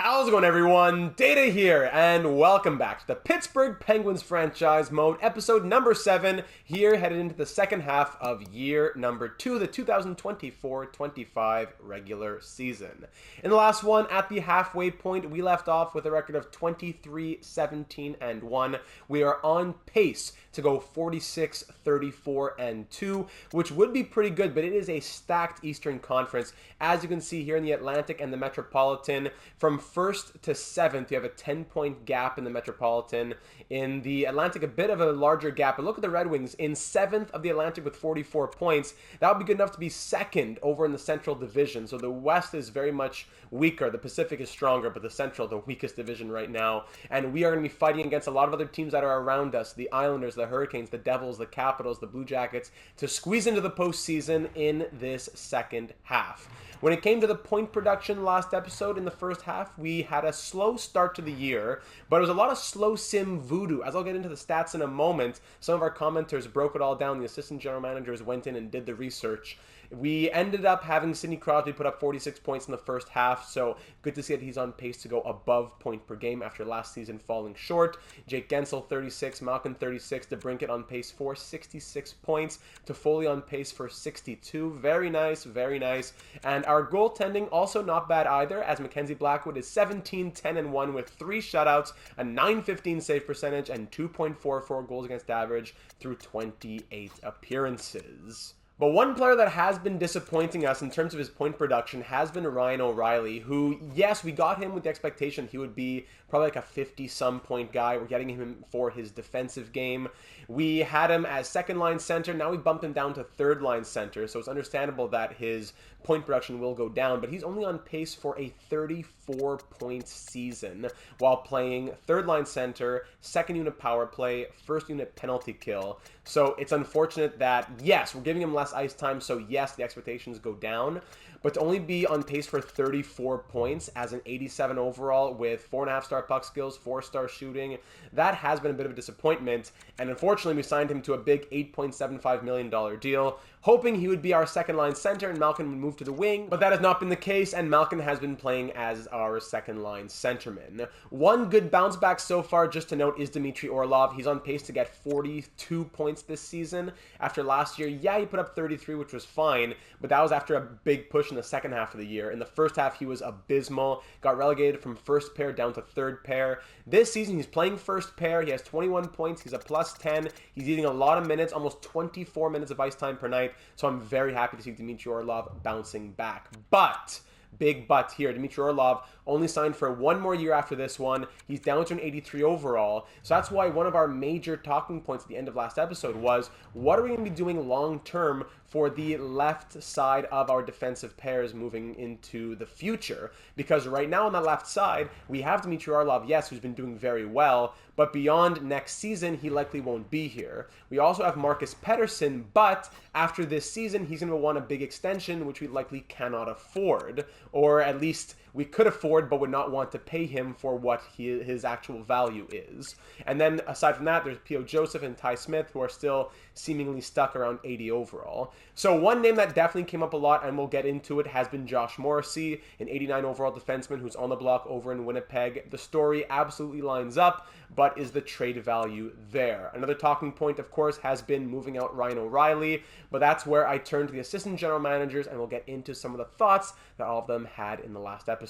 How's it going, everyone? Data here, and welcome back to the Pittsburgh Penguins franchise mode, episode number 7, here headed into the second half of year number 2, the 2024-25 regular season. In the last one, at the halfway point, we left off with a record of 23-17-1. We are on pace to go 46-34-2, which would be pretty good, but it is a stacked Eastern Conference. As you can see here in the Atlantic and the Metropolitan, from 1st to 7th, you have a 10-point gap in the Metropolitan. In the Atlantic, a bit of a larger gap. But look at the Red Wings in 7th of the Atlantic with 44 points. That would be good enough to be 2nd over in the Central Division. So the West is very much weaker. The Pacific is stronger, but the Central, the weakest division right now. And we are going to be fighting against a lot of other teams that are around us. The Islanders, the Hurricanes, the Devils, the Capitals, the Blue Jackets, to squeeze into the postseason in this second half. When it came to the point production last episode in the first half, we had a slow start to the year, but it was a lot of slow sim voodoo. As I'll get into the stats in a moment, some of our commenters broke it all down. The assistant general managers went in and did the research. We ended up having Sidney Crosby put up 46 points in the first half, so good to see that he's on pace to go above point per game after last season falling short. Jake Guentzel 36, Malkin 36, DeBrincat on pace for 66 points, Toffoli on pace for 62. Very nice, very nice. And our goaltending also not bad either, as Mackenzie Blackwood is 17-10-1 with 3 shutouts, a .915 save percentage, and 2.44 goals against average through 28 appearances. But one player that has been disappointing us in terms of his point production has been Ryan O'Reilly, who, yes, we got him with the expectation he would be probably like a 50-some point guy. We're getting him for his defensive game. We had him as second-line center. Now we bumped him down to third-line center, so it's understandable that his point production will go down, but he's only on pace for a 34-point season while playing third-line center, second-unit power play, first-unit penalty kill. So it's unfortunate that, yes, we're giving him less ice time, so yes, the expectations go down, but to only be on pace for 34 points as an 87 overall with 4.5-star puck skills, 4-star shooting, that has been a bit of a disappointment, and unfortunately we signed him to a big $8.75 million deal, hoping he would be our second-line center and Malkin would move to the wing, but that has not been the case, and Malkin has been playing as our second-line centerman. One good bounce back so far, just to note, is Dmitry Orlov. He's on pace to get 42 points this season. After last year, yeah, he put up 33, which was fine, but that was after a big push in the second half of the year. In the first half, he was abysmal, got relegated from first pair down to third pair. This season, he's playing first pair. He has 21 points. He's a +10. He's eating a lot of minutes, almost 24 minutes of ice time per night. So I'm very happy to see Dmitry Orlov bouncing back. But, big but here, Dmitry Orlov only signed for one more year after this one. He's down to an 83 overall. So that's why one of our major talking points at the end of last episode was, what are we going to be doing long-term for the left side of our defensive pairs moving into the future? Because right now on that left side, we have Dmitry Orlov, yes, who's been doing very well, but beyond next season, he likely won't be here. We also have Marcus Pettersson, but after this season, he's going to want a big extension, which we likely cannot afford, or at least we could afford but would not want to pay him for what his actual value is. And then aside from that, there's P.O. Joseph and Ty Smith, who are still seemingly stuck around 80 overall. So one name that definitely came up a lot, and we'll get into it, has been Josh Morrissey, an 89 overall defenseman who's on the block over in Winnipeg. The story absolutely lines up, but is the trade value there? Another talking point, of course, has been moving out Ryan O'Reilly, but that's where I turn to the assistant general managers, and we'll get into some of the thoughts that all of them had in the last episode.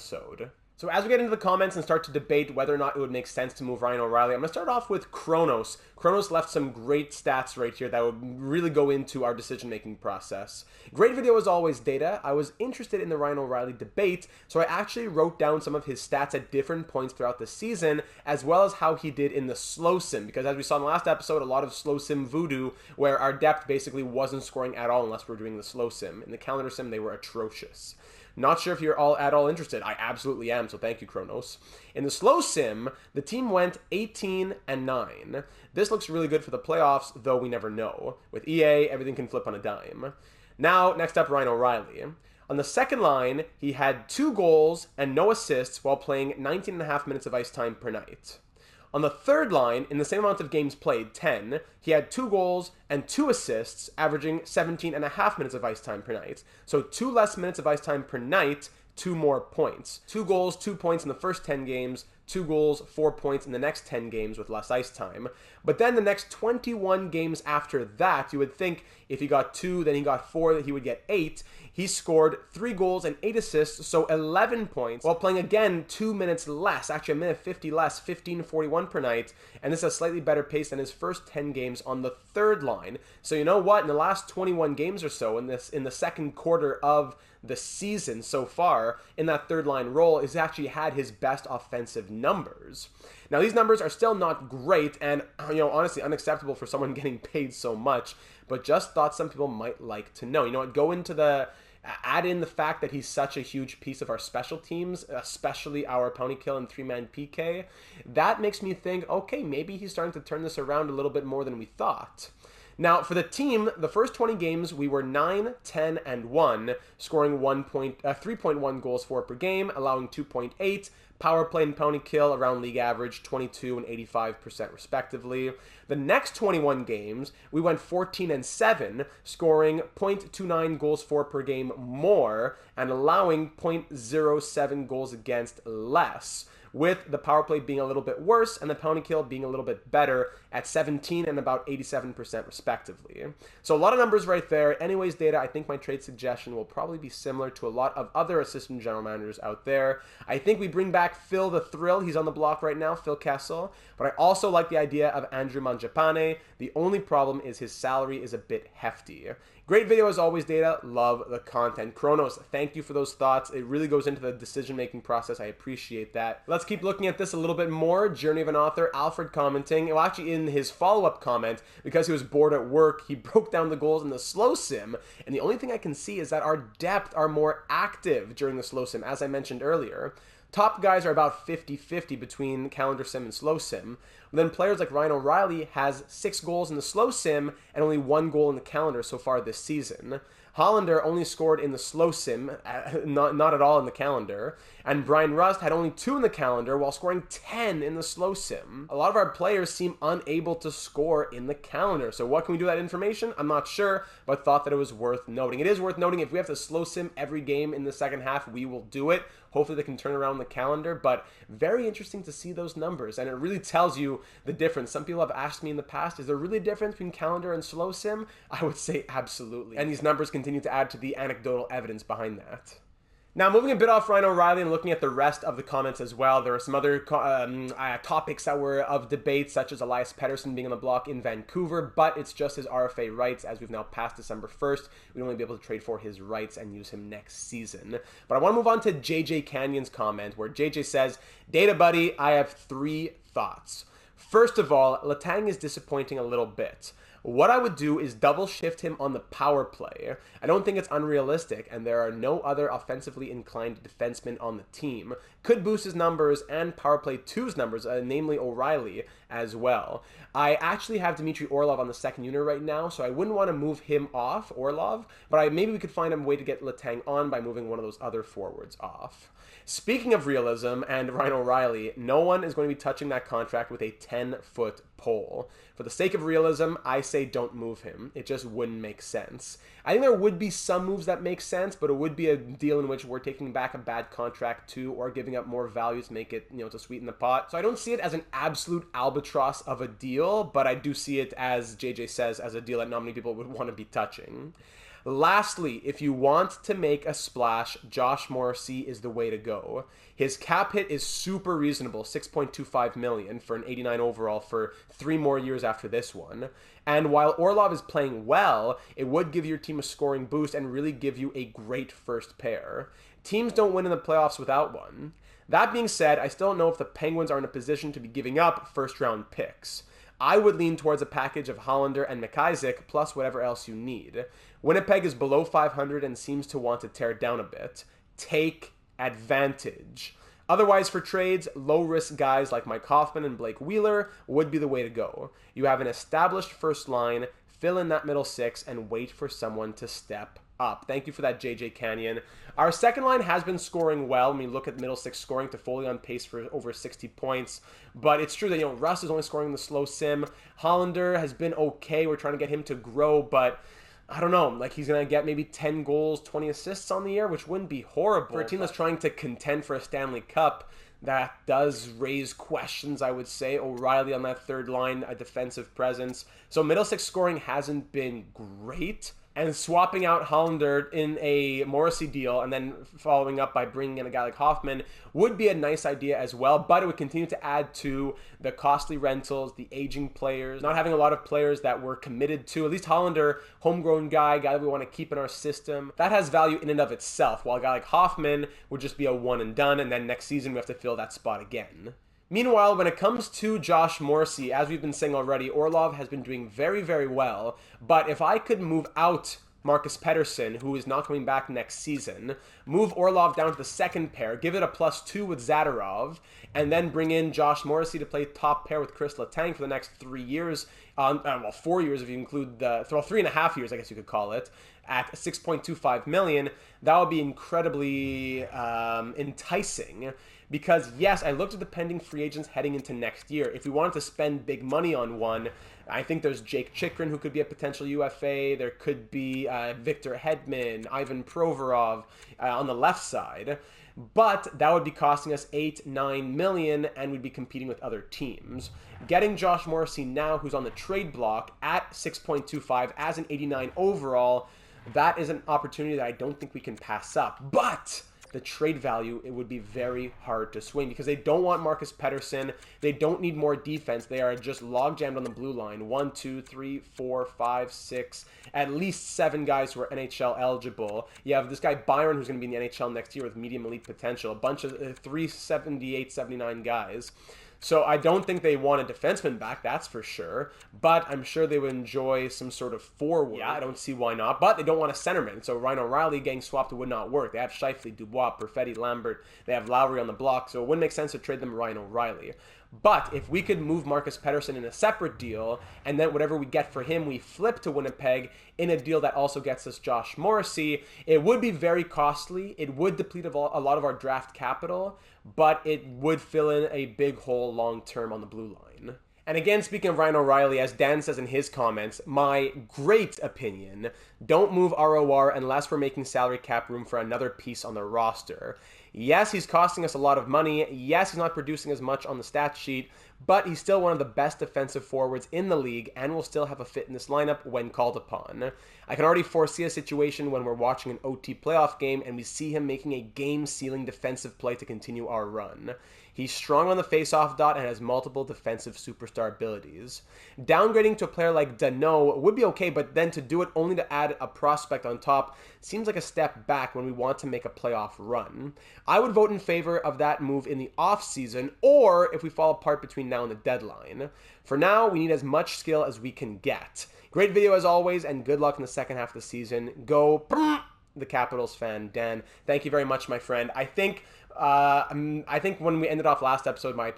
So as we get into the comments and start to debate whether or not it would make sense to move Ryan O'Reilly, I'm going to start off with Kronos. Kronos left some great stats right here that would really go into our decision-making process. Great video as always, Data. I was interested in the Ryan O'Reilly debate, so I actually wrote down some of his stats at different points throughout the season, as well as how he did in the slow sim, because as we saw in the last episode, a lot of slow sim voodoo, where our depth basically wasn't scoring at all unless we're doing the slow sim. In the calendar sim, they were atrocious. Not sure if you're at all interested. I absolutely am, so thank you, Kronos. In the slow sim, the team went 18-9. This looks really good for the playoffs, though we never know. With EA, everything can flip on a dime. Now, next up, Ryan O'Reilly. On the second line, he had 2 goals and no assists while playing 19.5 minutes of ice time per night. On the third line, in the same amount of games played, 10, he had 2 goals and 2 assists, averaging 17.5 minutes of ice time per night. So 2 less minutes of ice time per night, 2 more points. 2 goals, 2 points in the first 10 games, 2 goals, 4 points in the next 10 games with less ice time. But then the next 21 games after that, you would think if he got 2, then he got 4, that he would get 8. He scored 3 goals and 8 assists, so 11 points, while playing again 2 minutes less, actually a minute 50 less, 15:41 per night, and this is a slightly better pace than his first 10 games on the third line. So you know what? In the last 21 games or so, in the second quarter of the season so far, in that third line role, he's actually had his best offensive numbers. Now these numbers are still not great, and honestly unacceptable for someone getting paid so much, but just thought some people might like to know. You know what? Add in the fact that he's such a huge piece of our special teams, especially our penalty kill and 3-man PK. That makes me think, okay, maybe he's starting to turn this around a little bit more than we thought. Now, for the team, the first 20 games, we were 9, 10, and 1, scoring 3.1 goals for per game, allowing 2.8, power play and penalty kill around league average, 22 and 85% respectively. The next 21 games, we went 14 and 7, scoring 0.29 goals for per game more, and allowing 0.07 goals against less, with the power play being a little bit worse and the penalty kill being a little bit better at 17 and about 87% respectively. So a lot of numbers right there. Anyways, data, I think my trade suggestion will probably be similar to a lot of other assistant general managers out there. I think we bring back Phil the Thrill. He's on the block right now, Phil Kessel. But I also like the idea of Andrew Mangiapane. The only problem is his salary is a bit hefty. Great video as always, Data. Love the content. Kronos, thank you for those thoughts. It really goes into the decision-making process. I appreciate that. Let's keep looking at this a little bit more. Journey of an Author, Alfred commenting. Well, actually, in his follow-up comment, because he was bored at work, he broke down the goals in the slow sim, and the only thing I can see is that our depth are more active during the slow sim, as I mentioned earlier. Top guys are about 50-50 between calendar sim and slow sim. Then players like Ryan O'Reilly has 6 goals in the slow sim and only 1 goal in the calendar so far this season. Hollander only scored in the slow sim, not at all in the calendar. And Brian Rust had only 2 in the calendar while scoring 10 in the slow sim. A lot of our players seem unable to score in the calendar. So what can we do with that information? I'm not sure, but thought that it was worth noting. It is worth noting if we have to slow sim every game in the second half, we will do it. Hopefully they can turn around the calendar, but very interesting to see those numbers. And it really tells you the difference. Some people have asked me in the past, is there really a difference between calendar and slow sim? I would say absolutely. And these numbers continue to add to the anecdotal evidence behind that. Now, moving a bit off Ryan O'Reilly and looking at the rest of the comments as well, there are some other topics that were of debate, such as Elias Pettersson being on the block in Vancouver, but it's just his RFA rights. As we've now passed December 1st, we'd only be able to trade for his rights and use him next season. But I want to move on to JJ Canyon's comment, where JJ says, Data Buddy, I have 3 thoughts. First of all, Letang is disappointing a little bit. What I would do is double shift him on the power play. I don't think it's unrealistic, and there are no other offensively inclined defensemen on the team. Could boost his numbers and power play 2's numbers, namely O'Reilly as well. I actually have Dmitry Orlov on the second unit right now, so I wouldn't want to move him off, Orlov, but maybe we could find a way to get Letang on by moving one of those other forwards off. Speaking of realism and Ryan O'Reilly, no one is going to be touching that contract with a 10-foot pole. For the sake of realism, I say don't move him. It just wouldn't make sense. I think there would be some moves that make sense, but it would be a deal in which we're taking back a bad contract too, or giving up more value to make it, to sweeten the pot. So I don't see it as an absolute albatross of a deal, but I do see it, as JJ says, as a deal that not many people would want to be touching. Lastly, if you want to make a splash, Josh Morrissey is the way to go. His cap hit is super reasonable, $6.25 million for an 89 overall for 3 more years after this one. And while Orlov is playing well, it would give your team a scoring boost and really give you a great first pair. Teams don't win in the playoffs without one. That being said, I still don't know if the Penguins are in a position to be giving up first-round picks. I would lean towards a package of Hollander and McIsaac plus whatever else you need. Winnipeg is below 500 and seems to want to tear it down a bit. Take advantage. Otherwise, for trades, low-risk guys like Mike Hoffman and Blake Wheeler would be the way to go. You have an established first line, fill in that middle 6, and wait for someone to step up. Thank you for that, JJ Canyon. Our second line has been scoring well. When we look at middle 6 scoring, Toffoli on pace for over 60 points. But it's true that, Russ is only scoring the slow sim. Hollander has been okay. We're trying to get him to grow, but I don't know, like he's going to get maybe 10 goals, 20 assists on the year, which wouldn't be horrible. For a team that's trying to contend for a Stanley Cup, that does raise questions, I would say. O'Reilly on that third line, a defensive presence. So middle six scoring hasn't been great. And swapping out Hollander in a Morrissey deal and then following up by bringing in a guy like Hoffman would be a nice idea as well, but it would continue to add to the costly rentals, the aging players, not having a lot of players that we're committed to. At least Hollander, homegrown guy that we want to keep in our system. That has value in and of itself, while a guy like Hoffman would just be a one and done, and then next season we have to fill that spot again. Meanwhile, when it comes to Josh Morrissey, as we've been saying already, Orlov has been doing very, very well. But if I could move out Marcus Pettersson, who is not coming back next season, move Orlov down to the second pair, give it a +2 with Zadorov, and then bring in Josh Morrissey to play top pair with Chris Letang for the next 3 years, 4 years if you include the, 3.5 years, I guess you could call it, at $6.25 million, that would be incredibly enticing. Because, yes, I looked at the pending free agents heading into next year. If we wanted to spend big money on one, I think there's Jake Chychrun, who could be a potential UFA. There could be Victor Hedman, Ivan Provorov on the left side. But that would be costing us $8-9 million, and we'd be competing with other teams. Getting Josh Morrissey now, who's on the trade block, at 6.25 as an 89 overall, that is an opportunity that I don't think we can pass up. But the trade value, it would be very hard to swing because they don't want Marcus Pettersson. They don't need more defense. They are just log jammed on the blue line. 1, 2, 3, 4, 5, 6, at least 7 guys who are NHL eligible. You have this guy Byron who's going to be in the NHL next year with medium elite potential. A bunch of 378, 79 guys. So I don't think they want a defenseman back, that's for sure. But I'm sure they would enjoy some sort of forward. Yeah, I don't see why not. But they don't want a centerman. So Ryan O'Reilly getting swapped would not work. They have Scheifele, Dubois, Perfetti, Lambert. They have Lowry on the block. So it wouldn't make sense to trade them Ryan O'Reilly. But if we could move Marcus Pettersson in a separate deal, and then whatever we get for him, we flip to Winnipeg in a deal that also gets us Josh Morrissey, it would be very costly. It would deplete a lot of our draft capital, but it would fill in a big hole long-term on the blue line. And again, speaking of Ryan O'Reilly, as Dan says in his comments, my great opinion, don't move ROR unless we're making salary cap room for another piece on the roster. Yes, he's costing us a lot of money. Yes, he's not producing as much on the stat sheet, but he's still one of the best defensive forwards in the league and will still have a fit in this lineup when called upon. I can already foresee a situation when we're watching an OT playoff game and we see him making a game-sealing defensive play to continue our run. He's strong on the face-off dot and has multiple defensive superstar abilities. Downgrading to a player like Danault would be okay, but then to do it only to add a prospect on top seems like a step back when we want to make a playoff run. I would vote in favor of that move in the offseason, or if we fall apart between now and the deadline. For now, we need as much skill as we can get. Great video as always, and good luck in the second half of the season. Go the Capitals fan, Dan. Thank you very much, my friend. I think when we ended off last episode, my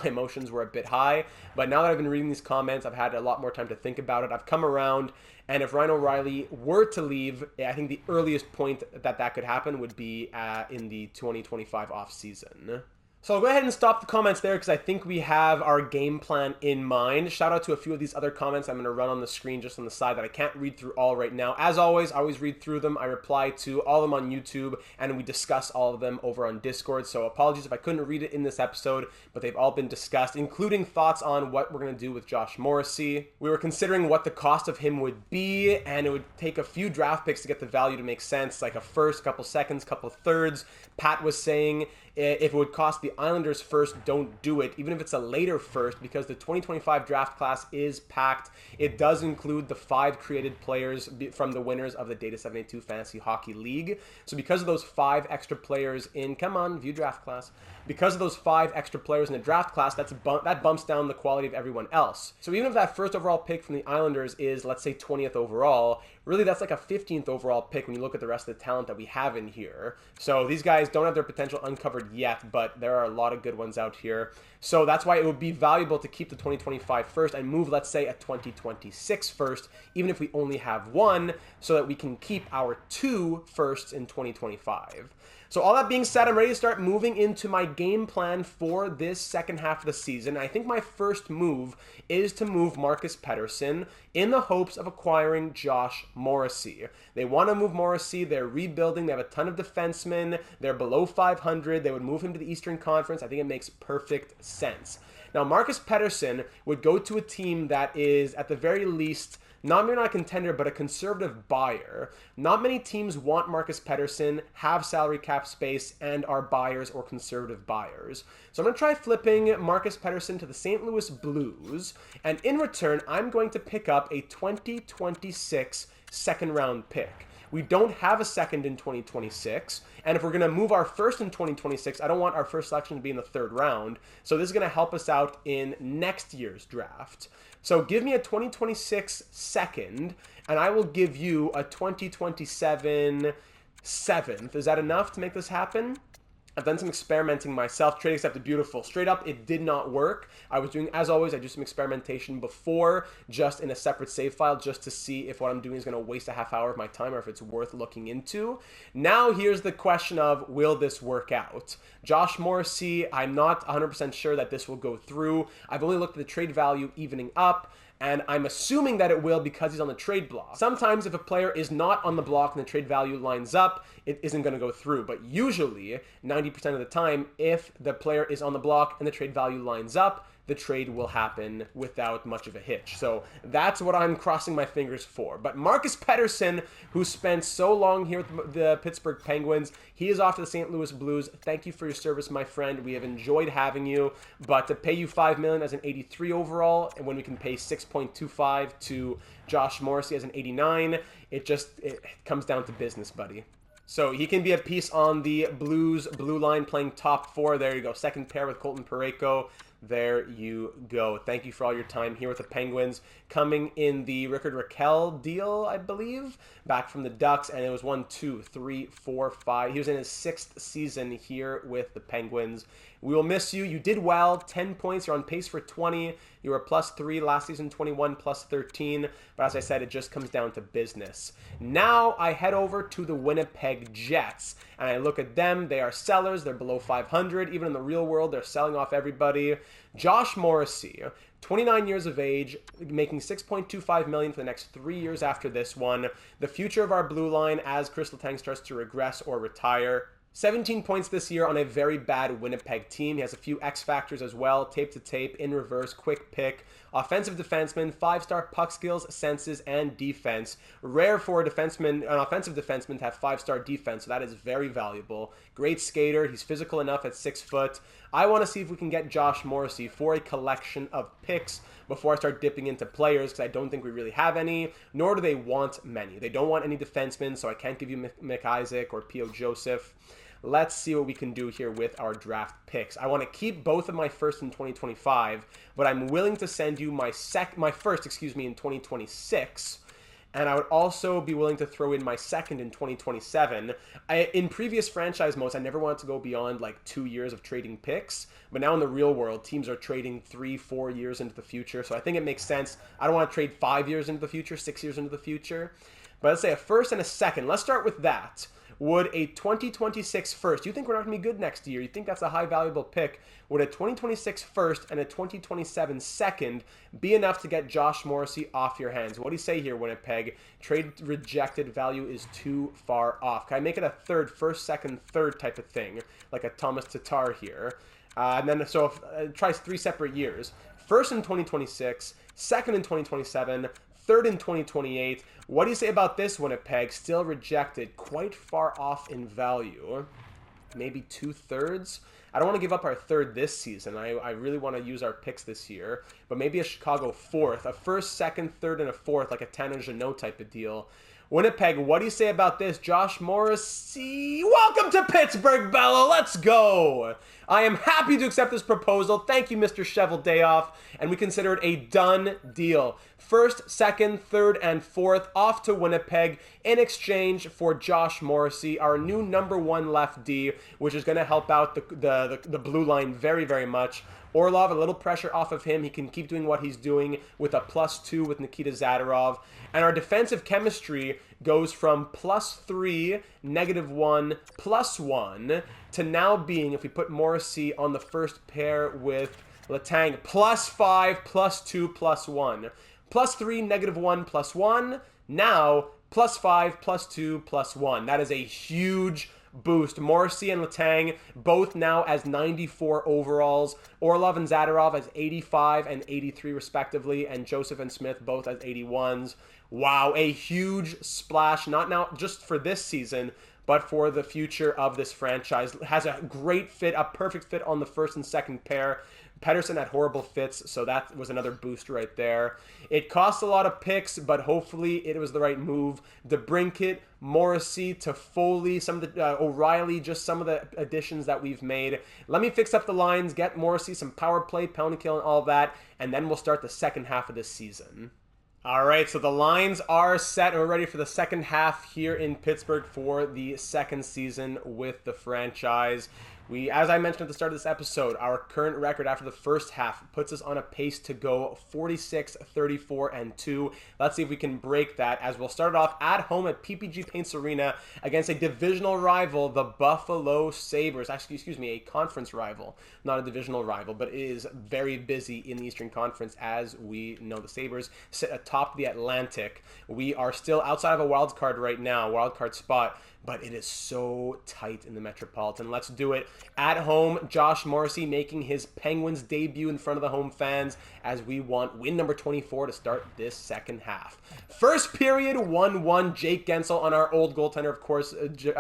emotions were a bit high, but now that I've been reading these comments, I've had a lot more time to think about it. I've come around, and if Ryan O'Reilly were to leave, I think the earliest point that could happen would be in the 2025 offseason. So I'll go ahead and stop the comments there because I think we have our game plan in mind. Shout out to a few of these other comments I'm going to run on the screen just on the side that I can't read through all right now. As always, I always read through them. I reply to all of them on YouTube, and we discuss all of them over on Discord. So apologies if I couldn't read it in this episode, but they've all been discussed, including thoughts on what we're going to do with Josh Morrissey. We were considering what the cost of him would be, and it would take a few draft picks to get the value to make sense, like a first, couple seconds, couple thirds. Pat was saying if it would cost the Islanders first, don't do it, even if it's a later first, because the 2025 draft class is packed. It does include the 5 created players from the winners of the Data 782 Fantasy Hockey League. So because of those 5 extra players in, come on, view draft class. Because of those 5 extra players in the draft class, that bumps down the quality of everyone else. So even if that first overall pick from the Islanders is, let's say, 20th overall, really that's like a 15th overall pick when you look at the rest of the talent that we have in here. So these guys don't have their potential uncovered yet, but there are a lot of good ones out here. So that's why it would be valuable to keep the 2025 first and move, let's say, a 2026 first, even if we only have one, so that we can keep our 2 firsts in 2025. So all that being said, I'm ready to start moving into my game plan for this second half of the season. I think my first move is to move Marcus Pettersson in the hopes of acquiring Josh Morrissey. They want to move Morrissey. They're rebuilding. They have a ton of defensemen. They're below 500. They would move him to the Eastern Conference. I think it makes perfect sense. Now, Marcus Pettersson would go to a team that is, at the very least, maybe not a contender, but a conservative buyer. Not many teams want Marcus Pettersson, have salary cap space, and are buyers or conservative buyers. So I'm going to try flipping Marcus Pettersson to the St. Louis Blues, and in return, I'm going to pick up a 2026 second-round pick. We don't have a second in 2026, and if we're going to move our first in 2026, I don't want our first selection to be in the 3rd round, so this is going to help us out in next year's draft. So give me a 2026 second, and I will give you a 2027 7th. Is that enough to make this happen? I've done some experimenting myself. Trade accepted, beautiful. Straight up, it did not work. I was doing, as always, I do some experimentation before, just in a separate save file, just to see if what I'm doing is going to waste a half hour of my time or if it's worth looking into. Now, here's the question of, will this work out? Josh Morrissey, I'm not 100% sure that this will go through. I've only looked at the trade value evening up, and I'm assuming that it will because he's on the trade block. Sometimes if a player is not on the block and the trade value lines up, it isn't going to go through. But usually, 90% of the time, if the player is on the block and the trade value lines up, the trade will happen without much of a hitch. So that's what I'm crossing my fingers for. But Marcus Pettersson, who spent so long here with the Pittsburgh Penguins, he is off to the St. Louis Blues. Thank you for your service, my friend. We have enjoyed having you. But to pay you $5 million as an 83 overall, and when we can pay 6.25 to Josh Morrissey as an 89, it comes down to business, buddy. So he can be a piece on the Blues blue line playing top 4. There you go. Second pair with Colton Parayko. There you go. Thank you for all your time here with the Penguins. Coming in the Rickard Rakell deal, I believe, back from the Ducks, and it was 1, 2, 3, 4, 5. He was in his 6th season here with the Penguins. We will miss you. You did well. 10 points. You're on pace for 20. You were +3 last season, 21, +13. But as I said, it just comes down to business. Now I head over to the Winnipeg Jets, and I look at them. They are sellers. They're below 500. Even in the real world, they're selling off everybody. Josh Morrissey, 29 years of age, making $6.25 million for the next 3 years after this one. The future of our blue line as Chris Letang starts to regress or retire. 17 points this year on a very bad Winnipeg team. He has a few X factors as well. Tape to tape, in reverse, quick pick. Offensive defenseman, 5-star puck skills, senses, and defense. Rare for an offensive defenseman to have 5-star defense, so that is very valuable. Great skater. He's physical enough at 6 foot. I want to see if we can get Josh Morrissey for a collection of picks before I start dipping into players, because I don't think we really have any, nor do they want many. They don't want any defensemen, so I can't give you Mick Isaac or P.O. Joseph. Let's see what we can do here with our draft picks. I want to keep both of my first in 2025, but I'm willing to send you my first in 2026. And I would also be willing to throw in my second in 2027. In previous franchise modes, I never wanted to go beyond like 2 years of trading picks. But now in the real world, teams are trading 3-4 years into the future. So I think it makes sense. I don't want to trade 5 years into the future, 6 years into the future. But let's say a first and a second. Let's start with that. Would a 2026 first, you think we're not going to be good next year, you think that's a high valuable pick, would a 2026 first and a 2027 second be enough to get Josh Morrissey off your hands? What do you say here, Winnipeg? Trade rejected, value is too far off. Can I make it a third, first, second, third type of thing, like a Thomas Tatar here? And then, so if it tries 3 separate years. First in 2026, second in 2027, third in 2028. What do you say about this, Winnipeg? Still rejected. Quite far off in value. Maybe 2/3. I don't want to give up our third this season. I really want to use our picks this year. But maybe a Chicago fourth. A first, second, third, and a fourth, like a Tanner Jeannot type of deal. Winnipeg, what do you say about this? Josh Morrissey, welcome to Pittsburgh, Bella. Let's go. I am happy to accept this proposal. Thank you, Mr. Shovel Day Off, and we consider it a done deal. First, second, third, and fourth off to Winnipeg in exchange for Josh Morrissey, our new #1 left D, which is going to help out the blue line very, very much. Orlov, a little pressure off of him. He can keep doing what he's doing with a +2 with Nikita Zadorov. And our defensive chemistry goes from +3, -1, +1 to now being, if we put Morrissey on the first pair with Letang, +5, +2, +1. +3, -1, +1. Now, +5, +2, +1. That is a huge boost. Morrissey and Letang both now as 94 overalls. Orlov and Zadorov as 85 and 83 respectively. And Joseph and Smith both as 81s. Wow, a huge splash, not now just for this season, but for the future of this franchise. Has a great fit, a perfect fit on the first and second pair. Pettersson had horrible fits, so that was another boost right there. It cost a lot of picks, but hopefully it was the right move. DeBrincat, Morrissey, Toffoli, some of the O'Reilly, just some of the additions that we've made. Let me fix up the lines, get Morrissey some power play, penalty kill, and all that, and then we'll start the second half of this season. All right, so the lines are set, and we're ready for the second half here in Pittsburgh for the second season with the franchise. As I mentioned at the start of this episode, our current record after the first half puts us on a pace to go 46, 34, and 2. Let's see if we can break that, as we'll start it off at home at PPG Paints Arena against a divisional rival, the Buffalo Sabres. Actually, excuse me, a conference rival, not a divisional rival, but it is very busy in the Eastern Conference. As we know, the Sabres sit atop the Atlantic. We are still outside of a wild card right now, wild card spot, but it is so tight in the Metropolitan. Let's do it at home. Josh Morrissey making his Penguins debut in front of the home fans, as we want win number 24 to start this second half. First period, 1-1. Jake Gensel on our old goaltender, of course,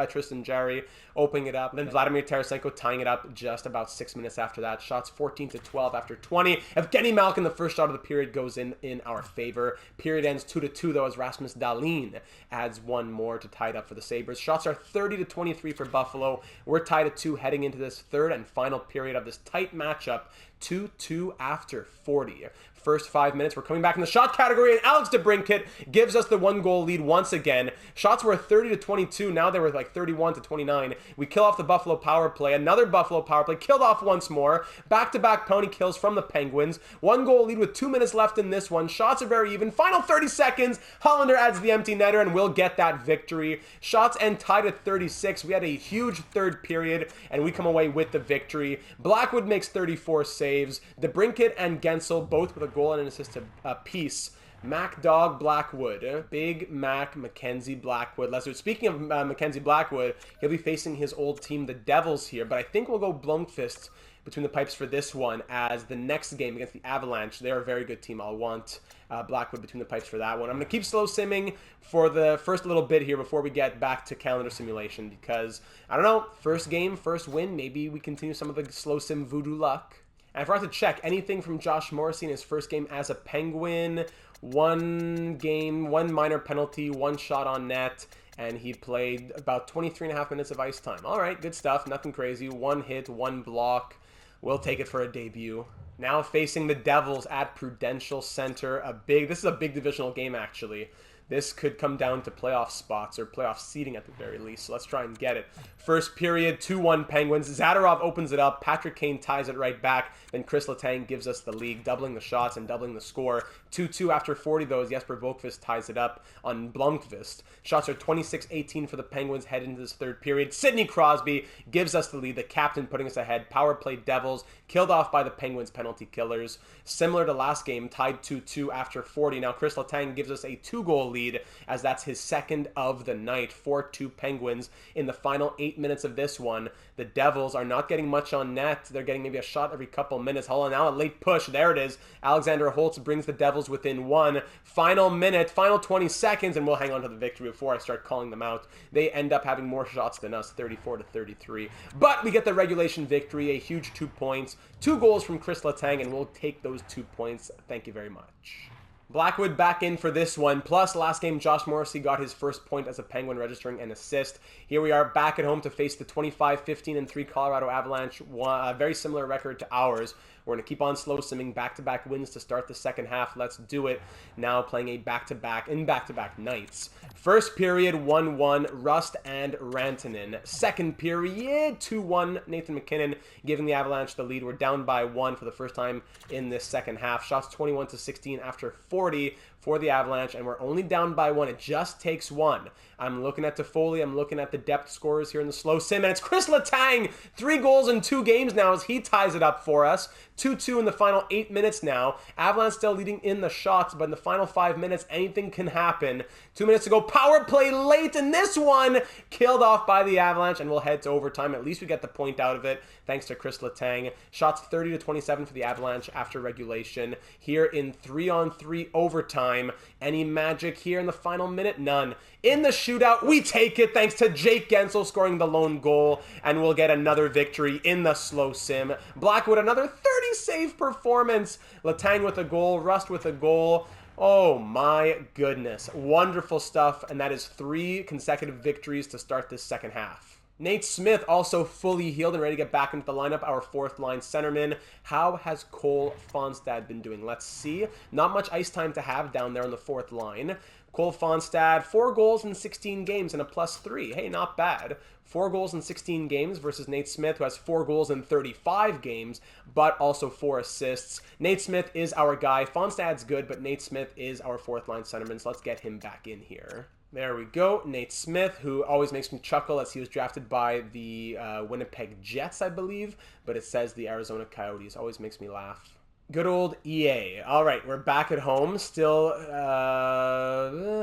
Tristan Jarry, opening it up. Then Vladimir Tarasenko tying it up just about 6 minutes after that. Shots 14-12 after 20. Evgeny Malkin, the first shot of the period, goes in our favor. Period ends 2-2, though, as Rasmus Dahlin adds one more to tie it up for the Sabres. Shots are 30-23 for Buffalo. We're tied at 2 heading into this third and final period of this tight matchup. 2-2 after 40. First 5 minutes, we're coming back in the shot category, and Alex DeBrincat gives us the 1-goal lead once again. Shots were 30-22. Now they were like 31-29. We kill off the Buffalo power play. Another Buffalo power play killed off once more. Back-to-back pony kills from the Penguins. 1-goal lead with 2 minutes left in this one. Shots are very even. Final 30 seconds. Hollander adds the empty netter, and we'll get that victory. Shots end tied at 36. We had a huge third period, and we come away with the victory. Blackwood makes 34 saves. DeBrincat and Gensel both with a goal and an assist apiece. Mac Dog Blackwood, Big Mac Mackenzie Blackwood. Speaking of Mackenzie Blackwood, he'll be facing his old team, the Devils, here. But I think we'll go Blomqvist between the pipes for this one, as the next game against the Avalanche, they're a very good team. I'll want Blackwood between the pipes for that one. I'm going to keep slow simming for the first little bit here before we get back to calendar simulation, because, I don't know, first game, first win, maybe we continue some of the slow sim voodoo luck. And I forgot to check anything from Josh Morrissey in his first game as a Penguin. 1 game, 1 minor penalty, 1 shot on net, and he played about 23.5 minutes of ice time. All right, good stuff, nothing crazy. 1 hit, 1 block. We'll take it for a debut. Now facing the Devils at Prudential Center. This is a big divisional game, actually. This could come down to playoff spots or playoff seeding at the very least. So let's try and get it. First period, 2-1 Penguins. Zadorov opens it up. Patrick Kane ties it right back. Then Chris Letang gives us the lead, doubling the shots and doubling the score. 2-2 after 40, though, as Jesper Blomqvist ties it up on Blomqvist. Shots are 26-18 for the Penguins head into this third period. Sidney Crosby gives us the lead, the captain putting us ahead. Power play Devils, killed off by the Penguins penalty killers. Similar to last game, tied 2-2 after 40. Now Chris Letang gives us a 2-goal lead, as that's his second of the night. 4-2 Penguins in the final 8 minutes of this one. The Devils are not getting much on net. They're getting maybe a shot every couple minutes. Hold on, now a late push. There it is. Alexander Holtz brings the Devils within 1. Final minute, final 20 seconds, and we'll hang on to the victory before I start calling them out. They end up having more shots than us, 34-33. But we get the regulation victory, a huge 2 points. 2 goals from Chris Letang, and we'll take those 2 points. Thank you very much. Blackwood back in for this one. Plus, last game, Josh Morrissey got his first point as a Penguin, registering an assist. Here we are back at home to face the 25-15-3 Colorado Avalanche. A very similar record to ours. We're going to keep on slow simming, back-to-back wins to start the second half. Let's do it. Now playing a back-to-back in back-to-back nights. First period, 1-1, Rust and Rantanen. Second period, 2-1, Nathan MacKinnon giving the Avalanche the lead. We're down by 1 for the first time in this second half. Shots 21-16 after 40 for the Avalanche, and we're only down by 1. It just takes 1. I'm looking at Toffoli. I'm looking at the depth scorers here in the slow sim, and it's Chris Letang. 3 goals in 2 games now as he ties it up for us. 2-2 in the final 8 minutes now. Avalanche still leading in the shots, but in the final 5 minutes, anything can happen. 2 minutes to go. Power play late, and this one killed off by the Avalanche, and we'll head to overtime. At least we get the point out of it, thanks to Chris Letang. Shots 30-27 for the Avalanche after regulation. Here in 3-on-3 overtime. Any magic here in the final minute? None. In the shootout, we take it thanks to Jake Guentzel scoring the lone goal, and we'll get another victory in the slow sim. Blackwood, another 30-save performance. Letang with a goal, Rust with a goal. Oh my goodness. Wonderful stuff, and that is 3 consecutive victories to start this second half. Nate Smith also fully healed and ready to get back into the lineup, our 4th line centerman. How has Cole Fonstad been doing? Let's see. Not much ice time to have down there on the 4th line. Cole Fonstad, 4 goals in 16 games and a +3. Hey, not bad. 4 goals in 16 games versus Nate Smith, who has 4 goals in 35 games, but also 4 assists. Nate Smith is our guy. Fonstad's good, but Nate Smith is our 4th line centerman, so let's get him back in here. There we go. Nate Smith, who always makes me chuckle as he was drafted by the Winnipeg Jets, I believe, but it says the Arizona Coyotes. Always makes me laugh. Good old EA. All right, we're back at home. Still,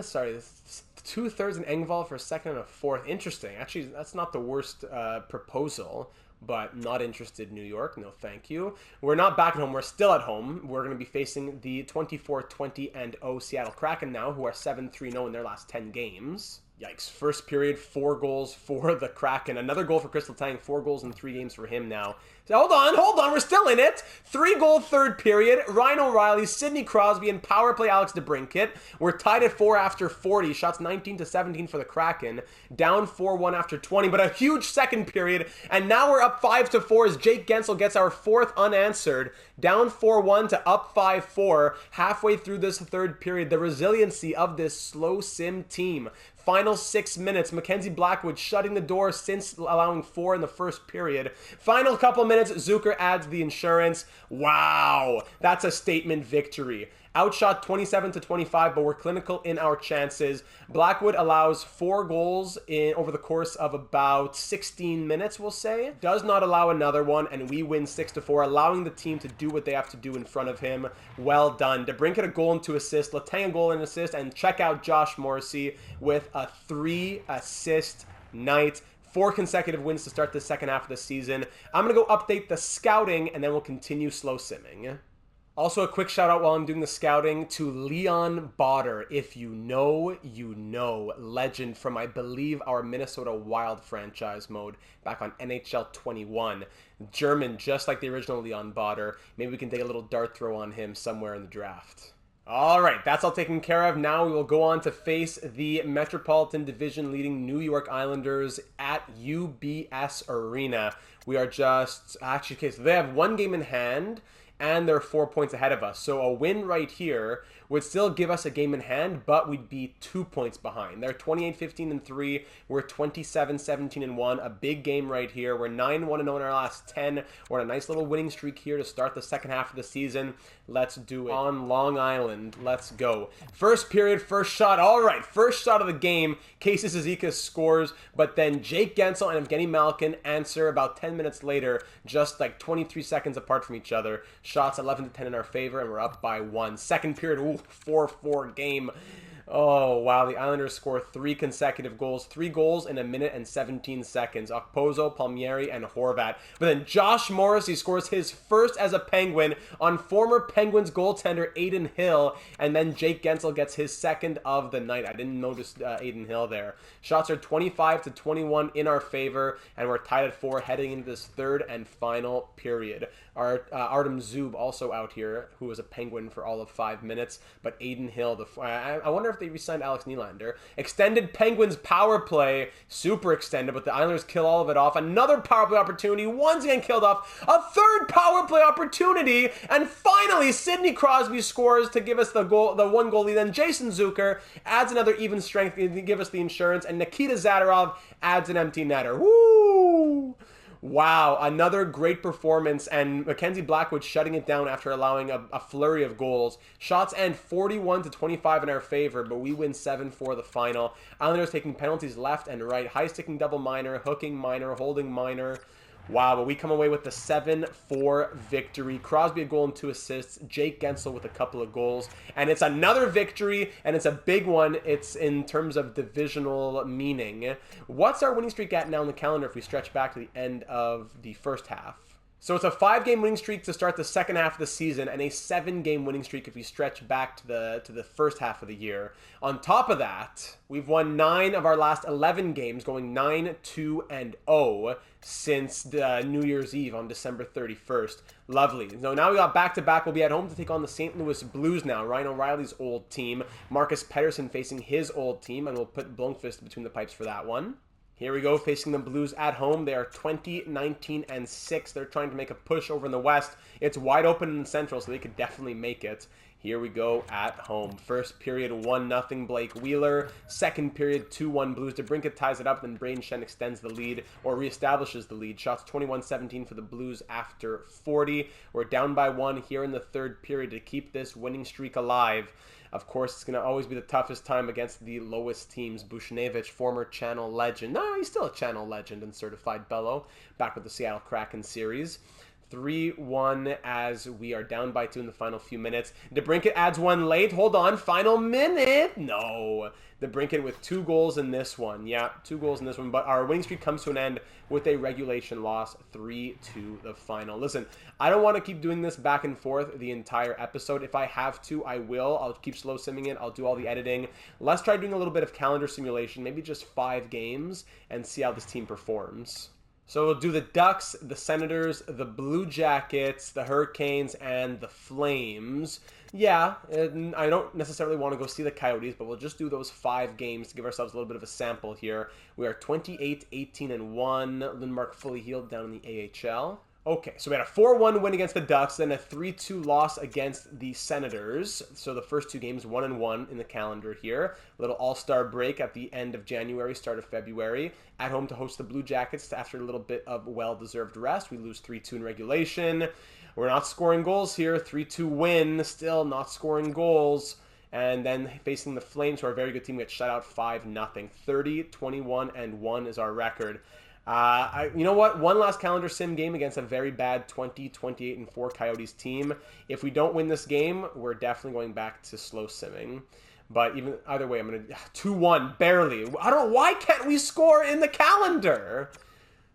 sorry, 2/3 in Engvall for a second and a 4th. Interesting. Actually, that's not the worst proposal. But not interested, New York. No, thank you. We're not back at home. We're still at home. We're going to be facing the 24-20-0 Seattle Kraken now, who are 7-3-0 in their last 10 games. Yikes. First period, 4 goals for the Kraken. Another goal for Chris Letang. 4 goals in 3 games for him now. So hold on. We're still in it. 3-goal third period. Ryan O'Reilly, Sidney Crosby, and power play Alex DeBrincat. We're tied at 4 after 40. Shots 19-17 for the Kraken. Down 4-1 after 20, but a huge second period. And now we're up 5-4 as Jake Guentzel gets our 4th unanswered. Down 4-1 to up 5-4. Halfway through this third period, the resiliency of this slow sim team. Final 6 minutes, Mackenzie Blackwood shutting the door since allowing 4 in the first period. Final couple minutes, Zucker adds the insurance. Wow, that's a statement victory. Outshot 27-25, but we're clinical in our chances. Blackwood allows 4 goals over the course of about 16 minutes, we'll say. Does not allow another one, and we win 6-4, allowing the team to do what they have to do in front of him. Well done. DeBrincat a goal and 2 assists, Letang a goal and assist, and check out Josh Morrissey with a 3-assist night. 4 consecutive wins to start the second half of the season. I'm going to go update the scouting, and then we'll continue slow simming. Also, a quick shout out while I'm doing the scouting to Leon Botter. If you know, you know. Legend from, I believe, our Minnesota Wild franchise mode back on NHL 21. German, just like the original Leon Botter. Maybe we can take a little dart throw on him somewhere in the draft. All right, that's all taken care of. Now we will go on to face the Metropolitan Division leading New York Islanders at UBS Arena. We are just, actually, okay, so they have 1 game in hand, and they're 4 points ahead of us. So a win right here would still give us a game in hand, but we'd be 2 points behind. They're 28-15-3. We're 27-17-1. A big game right here. We're 9-1-0 in our last 10. We're on a nice little winning streak here to start the second half of the season. Let's do it. On Long Island. Let's go. First period, first shot. All right, first shot of the game. Casey Cizikas scores, but then Jake Guentzel and Evgeny Malkin answer about 10 minutes later, just like 23 seconds apart from each other. Shots 11-10 in our favor, and we're up by 1. Second period, ooh, 4-4 game. Oh, wow. The Islanders score 3 consecutive goals. 3 goals in 1 minute and 17 seconds. Okposo, Palmieri, and Horvat. But then Josh Morrissey scores his first as a Penguin on former Penguins goaltender Adin Hill. And then Jake Gensel gets his second of the night. I didn't notice Adin Hill there. Shots are 25-21 in our favor. And we're tied at 4 heading into this third and final period. Our Artem Zub also out here, who was a Penguin for all of 5 minutes. But Adin Hill, I wonder if they re-signed Alex Nylander. Extended Penguins power play. Super extended, but the Islanders kill all of it off. Another power play opportunity. Once again killed off. A third power play opportunity. And finally, Sidney Crosby scores to give us the one goal lead. Then Jason Zucker adds another even strength to give us the insurance. And Nikita Zadorov adds an empty netter. Woo! Wow, another great performance, and Mackenzie Blackwood shutting it down after allowing a flurry of goals. Shots end 41-25 in our favor, but we win 7-4 the final. Islanders taking penalties left and right, high-sticking double minor, hooking minor, holding minor. Wow, but we come away with the 7-4 victory. Crosby a goal and 2 assists. Jake Gensel with a couple of goals. And it's another victory, and it's a big one. It's in terms of divisional meaning. What's our winning streak at now in the calendar if we stretch back to the end of the first half? So it's a 5-game winning streak to start the second half of the season, and a 7-game winning streak if we stretch back to the first half of the year. On top of that, we've won 9 of our last 11 games, going 9-2-0 since the New Year's Eve on December 31st. Lovely. So now we got back-to-back. We'll be at home to take on the St. Louis Blues now. Ryan O'Reilly's old team. Marcus Pettersson facing his old team, and we'll put Blomqvist between the pipes for that one. Here we go, facing the Blues at home. They are 20-19-6. They're trying to make a push over in the West. It's wide open in the Central, so they could definitely make it. Here we go at home. First period, 1-0 Blake Wheeler. Second period, 2-1 Blues. DeBrincat ties it up, then Braden Shen extends the lead, or reestablishes the lead. Shots 21-17 for the Blues after 40. We're down by 1 here in the third period to keep this winning streak alive. Of course, it's going to always be the toughest time against the lowest teams. Buchnevich, former Channel legend. No, he's still a Channel legend and certified bellow. Back with the Seattle Kraken series. 3-1 as we are down by 2 in the final few minutes. DeBrincat adds one late. Hold on. Final minute. No. DeBrincat with 2 goals in this one. Yeah, 2 goals in this one. But our winning streak comes to an end with a regulation loss. 3-2 the final. Listen, I don't want to keep doing this back and forth the entire episode. If I have to, I will. I'll keep slow simming it. I'll do all the editing. Let's try doing a little bit of calendar simulation. Maybe just 5 games and see how this team performs. So we'll do the Ducks, the Senators, the Blue Jackets, the Hurricanes, and the Flames. Yeah, I don't necessarily want to go see the Coyotes, but we'll just do those 5 games to give ourselves a little bit of a sample here. We are 28-18-1. Lindmark fully healed down in the AHL. Okay, so we had a 4-1 win against the Ducks, then a 3-2 loss against the Senators. So the first 2 games, 1-1 in the calendar here. A little all-star break at the end of January, start of February. At home to host the Blue Jackets after a little bit of well-deserved rest. We lose 3-2 in regulation. We're not scoring goals here. 3-2 win, still not scoring goals. And then facing the Flames, who are a very good team, get shut out 5-0. 30-21-1 is our record. You know what? One last calendar sim game against a very bad 20-28-4 Coyotes team. If we don't win this game, we're definitely going back to slow simming. But either way, I'm going to 2-1, barely. I don't know, why can't we score in the calendar?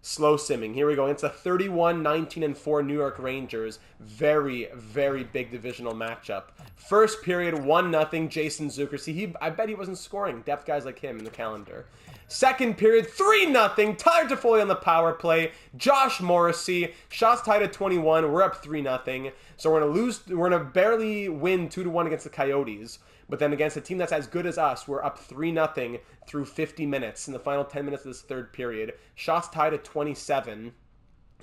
Slow simming. Here we go. It's a 31-19-4 New York Rangers. Very, very big divisional matchup. First period, 1-0 Jason Zucker. See, I bet he wasn't scoring. Depth guys like him in the calendar. Second period, 3-0. Tyler Toffoli on the power play. Josh Morrissey. Shots tied at 21. We're up 3-0. So we're going to barely win 2-1 against the Coyotes. But then against a team that's as good as us, we're up 3-0 through 50 minutes in the final 10 minutes of this third period. Shots tied at 27.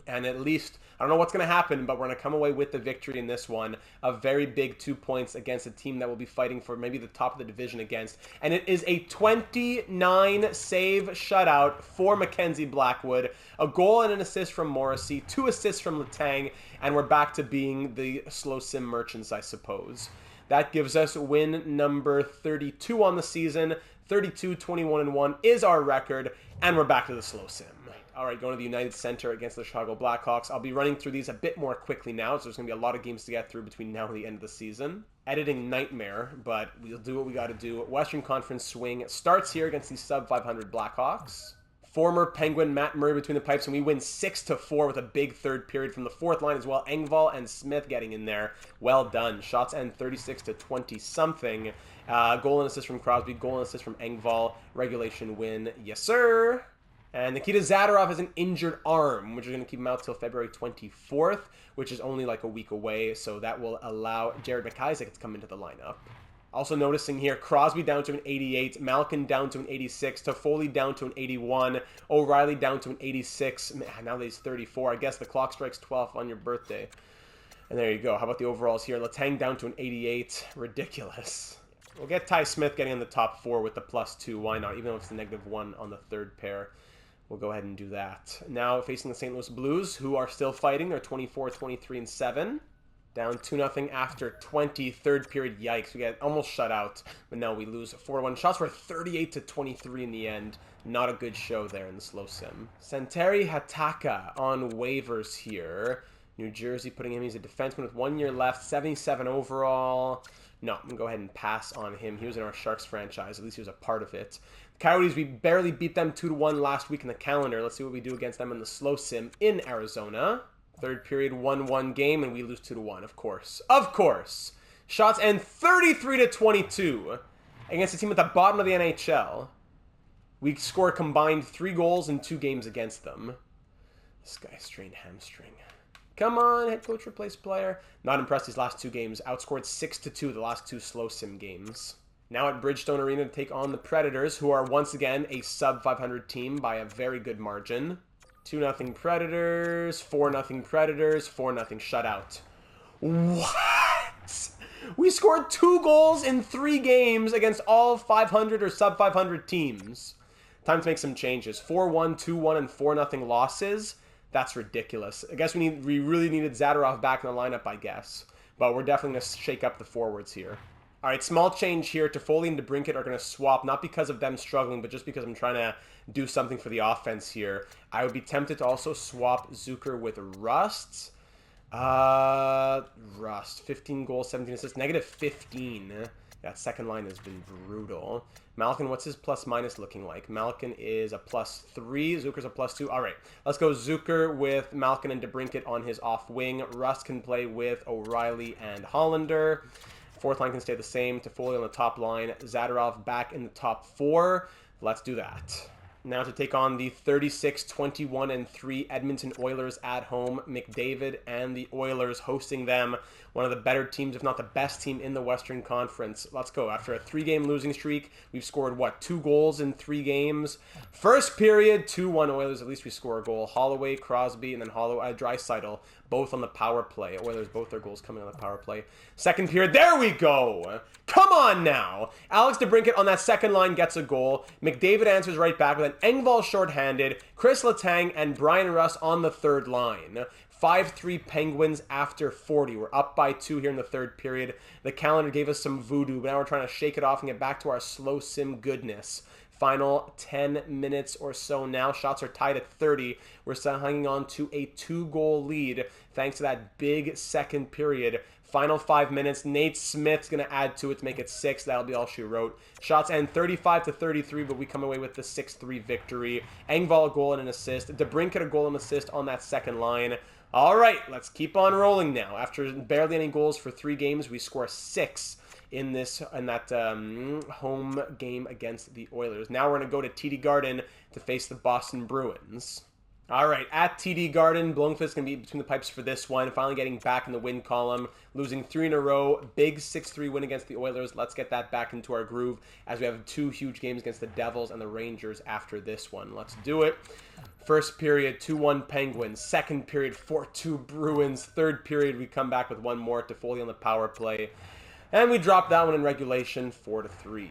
And at least, I don't know what's going to happen, but we're going to come away with the victory in this one. A very big 2 points against a team that will be fighting for maybe the top of the division against. And it is a 29 save shutout for Mackenzie Blackwood. A goal and an assist from Morrissey. 2 assists from Letang. And we're back to being the slow sim merchants, I suppose. That gives us win number 32 on the season. 32-21-1 is our record. And we're back to the slow sim. All right, going to the United Center against the Chicago Blackhawks. I'll be running through these a bit more quickly now, so there's going to be a lot of games to get through between now and the end of the season. Editing nightmare, but we'll do what we got to do. Western Conference swing starts here against the sub-500 Blackhawks. Former Penguin Matt Murray between the pipes, and we win 6-4 with a big third period from the fourth line as well. Engvall and Smith getting in there. Well done. Shots end 36-20-something. Goal and assist from Crosby, goal and assist from Engvall. Regulation win. Yes, sir. And Nikita Zadorov has an injured arm, which is going to keep him out till February 24th, which is only like a week away. So that will allow Jared McIsaac to come into the lineup. Also noticing here, Crosby down to an 88, Malkin down to an 86, Toffoli down to an 81, O'Reilly down to an 86. Man, now that he's 34, I guess the clock strikes 12 on your birthday. And there you go. How about the overalls here? Letang down to an 88. Ridiculous. We'll get Ty Smith getting in the top 4 with the +2. Why not? Even though it's the -1 on the third pair. We'll go ahead and do that. Now facing the St. Louis Blues, who are still fighting. They're 24-23-7. Down 2-0 after 20. Third period, yikes. We get almost shut out, but now we lose 4-1. Shots were 38-23 in the end. Not a good show there in the slow sim. Santeri Hataka on waivers here. New Jersey putting him, he's a defenseman with 1 year left, 77 overall. No, I'm going to go ahead and pass on him. He was in our Sharks franchise. At least he was a part of it. The Coyotes, we barely beat them 2-1 last week in the calendar. Let's see what we do against them in the slow sim in Arizona. Third period, 1-1 game, and we lose 2-1, of course. Of course! Shots end 33-22 against a team at the bottom of the NHL. We score combined 3 goals in 2 games against them. This guy strained hamstring. Come on, head coach replace player. Not impressed these last 2 games. Outscored 6-2 the last 2 slow sim games. Now at Bridgestone Arena to take on the Predators, who are once again a sub-500 team by a very good margin. 2-0 Predators, 4-0 Predators, 4-0 shutout. What? We scored 2 goals in 3 games against all 500 or sub-500 teams. Time to make some changes. 4-1, 2-1, and 4-0 losses. That's ridiculous. I guess we really needed Zadorov back in the lineup, I guess. But we're definitely going to shake up the forwards here. All right, small change here. Toffoli and DeBrincat are going to swap, not because of them struggling, but just because I'm trying to do something for the offense here. I would be tempted to also swap Zucker with Rust. Rust, 15 goals, 17 assists, -15. That second line has been brutal. Malkin, what's his plus-minus looking like? Malkin is a +3. Zucker's a +2. All right, let's go Zucker with Malkin and DeBrincat on his off wing. Rust can play with O'Reilly and Hollander. Fourth line can stay the same. Toffoli on the top line. Zadorov back in the top 4. Let's do that. Now to take on the 36-21-3 Edmonton Oilers at home. McDavid and the Oilers hosting them. One of the better teams, if not the best team in the Western Conference. Let's go. After a 3-game losing streak, we've scored, 2 goals in 3 games. First period, 2-1 Oilers. At least we score a goal. Holloway, Crosby, and then Draisaitl, both on the power play. Oilers, both their goals coming on the power play. Second period, there we go! Come on now! Alex DeBrincat on that second line gets a goal. McDavid answers right back with an Engvall shorthanded, Chris Letang, and Brian Rust on the third line. 5-3 Penguins after 40. We're up by 2 here in the third period. The calendar gave us some voodoo, but now we're trying to shake it off and get back to our slow sim goodness. Final 10 minutes or so now. Shots are tied at 30. We're still hanging on to a 2-goal lead thanks to that big second period. Final 5 minutes. Nate Smith's going to add to it to make it 6. That'll be all she wrote. Shots end 35-33, but we come away with the 6-3 victory. Engvall a goal and an assist. DeBrincat a goal and assist on that second line. All right, let's keep on rolling now. After barely any goals for 3 games, we score 6 in that home game against the Oilers. Now we're going to go to TD Garden to face the Boston Bruins. All right, at TD Garden, Blomqvist going to be between the pipes for this one. Finally getting back in the win column, losing 3 in a row. Big 6-3 win against the Oilers. Let's get that back into our groove as we have 2 huge games against the Devils and the Rangers after this one. Let's do it. First period, 2-1 Penguins. Second period, 4-2 Bruins. Third period, we come back with 1 more. Toffoli on the power play. And we drop that one in regulation, 4-3.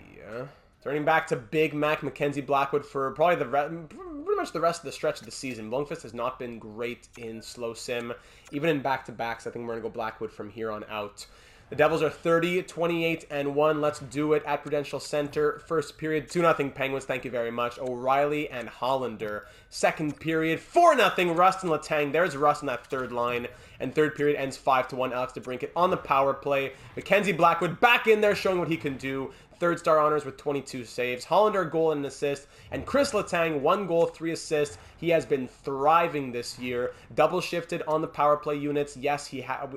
Turning back to Big Mac, Mackenzie Blackwood for probably pretty much the rest of the stretch of the season. Blomqvist has not been great in slow sim. Even in back-to-backs, I think we're going to go Blackwood from here on out. The Devils are 30, 28, and 1. Let's do it at Prudential Center. First period, 2-0 Penguins. Thank you very much. O'Reilly and Hollander. Second period, 4-0 Rust and Letang. There's Rust on that third line. And third period ends 5-1. Alex DeBrincat on the power play. Mackenzie Blackwood back in there showing what he can do. Third star honors with 22 saves. Hollander, a goal and an assist. And Chris Letang, 1 goal, 3 assists. He has been thriving this year. Double shifted on the power play units. Yes,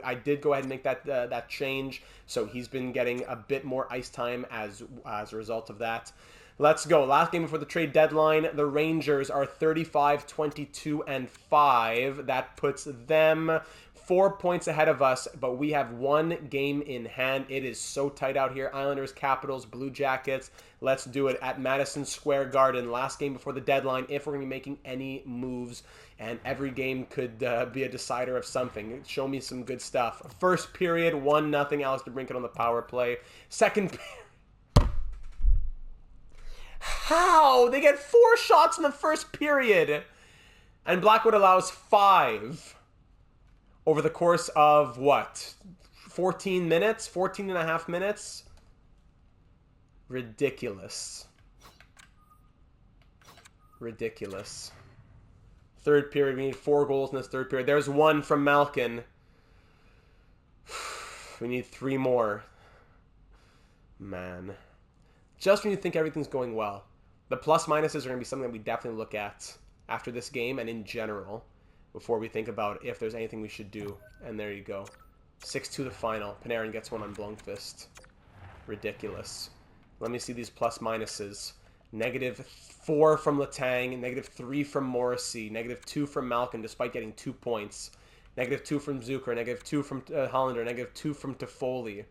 I did go ahead and make that change. So he's been getting a bit more ice time as a result of that. Let's go. Last game before the trade deadline. The Rangers are 35, 22, and 5. That puts them 4 points ahead of us, but we have 1 game in hand. It is so tight out here. Islanders, Capitals, Blue Jackets. Let's do it at Madison Square Garden. Last game before the deadline, if we're going to be making any moves. And every game could be a decider of something. Show me some good stuff. First period, 1-0. Alex DeBrincat on the power play. Second period. How? They get 4 shots in the first period. And Blackwood allows 5. Over the course of, what, 14 minutes? 14 and a half minutes? Ridiculous. Ridiculous. Third period, we need 4 goals in this third period. There's 1 from Malkin. We need 3 more. Man. Just when you think everything's going well. The plus-minuses are going to be something that we definitely look at after this game and in general, before we think about if there's anything we should do. And there you go. 6-2 the final. Panarin gets one on Blomqvist. Ridiculous. Let me see these plus-minuses. -4 from Letang, -3 from Morrissey, -2 from Malkin despite getting 2 points, -2 from Zucker, -2 from Hollander, -2 from Toffoli.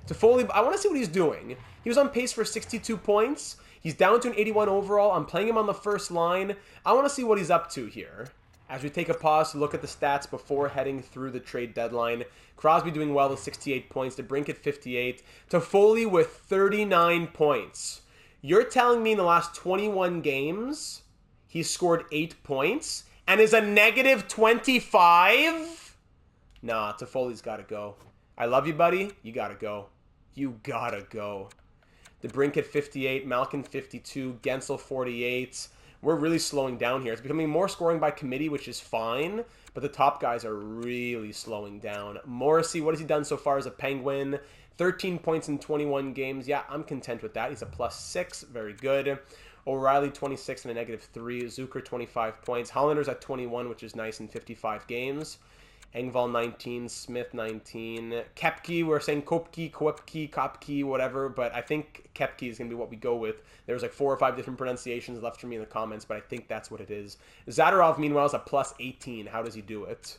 Toffoli, I want to see what he's doing. He was on pace for 62 points. He's down to an 81 overall. I'm playing him on the first line. I want to see what he's up to here. As we take a pause to look at the stats before heading through the trade deadline. Crosby doing well with 68 points. DeBrincat 58. Toffoli with 39 points. You're telling me in the last 21 games, he's scored 8 points and is a -25? Nah, Toffoli's got to go. I love you, buddy. You got to go. You got to go. DeBrincat 58. Malkin 52. Gensel 48. We're really slowing down here. It's becoming more scoring by committee, which is fine, but the top guys are really slowing down. Morrissey, what has he done so far as a Penguin? 13 points in 21 games. Yeah, I'm content with that. He's a +6. Very good. O'Reilly, 26 and a -3. Zucker, 25 points. Hollander's at 21, which is nice in 55 games. Engvall, 19. Smith, 19. Kepke, we're saying Kopke, Kopke, whatever, but I think Kepke is going to be what we go with. There's like 4 or 5 different pronunciations left for me in the comments, but I think that's what it is. Zadorov, meanwhile, is a +18. How does he do it?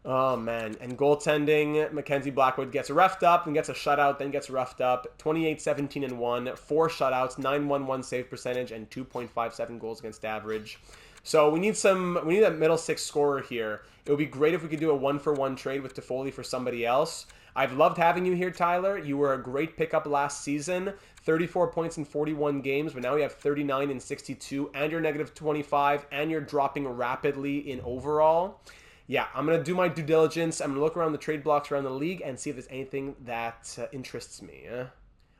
Oh, man. And goaltending, Mackenzie Blackwood gets roughed up and gets a shutout, then gets roughed up. 28, 17, and 1. 4 shutouts, 9.11 save percentage, and 2.57 goals against average. So we need that middle 6 scorer here. It would be great if we could do a 1-for-1 trade with Toffoli for somebody else. I've loved having you here, Tyler. You were a great pickup last season. 34 points in 41 games, but now you have 39 in 62, and you're -25, and you're dropping rapidly in overall. Yeah, I'm going to do my due diligence. I'm going to look around the trade blocks around the league and see if there's anything that interests me.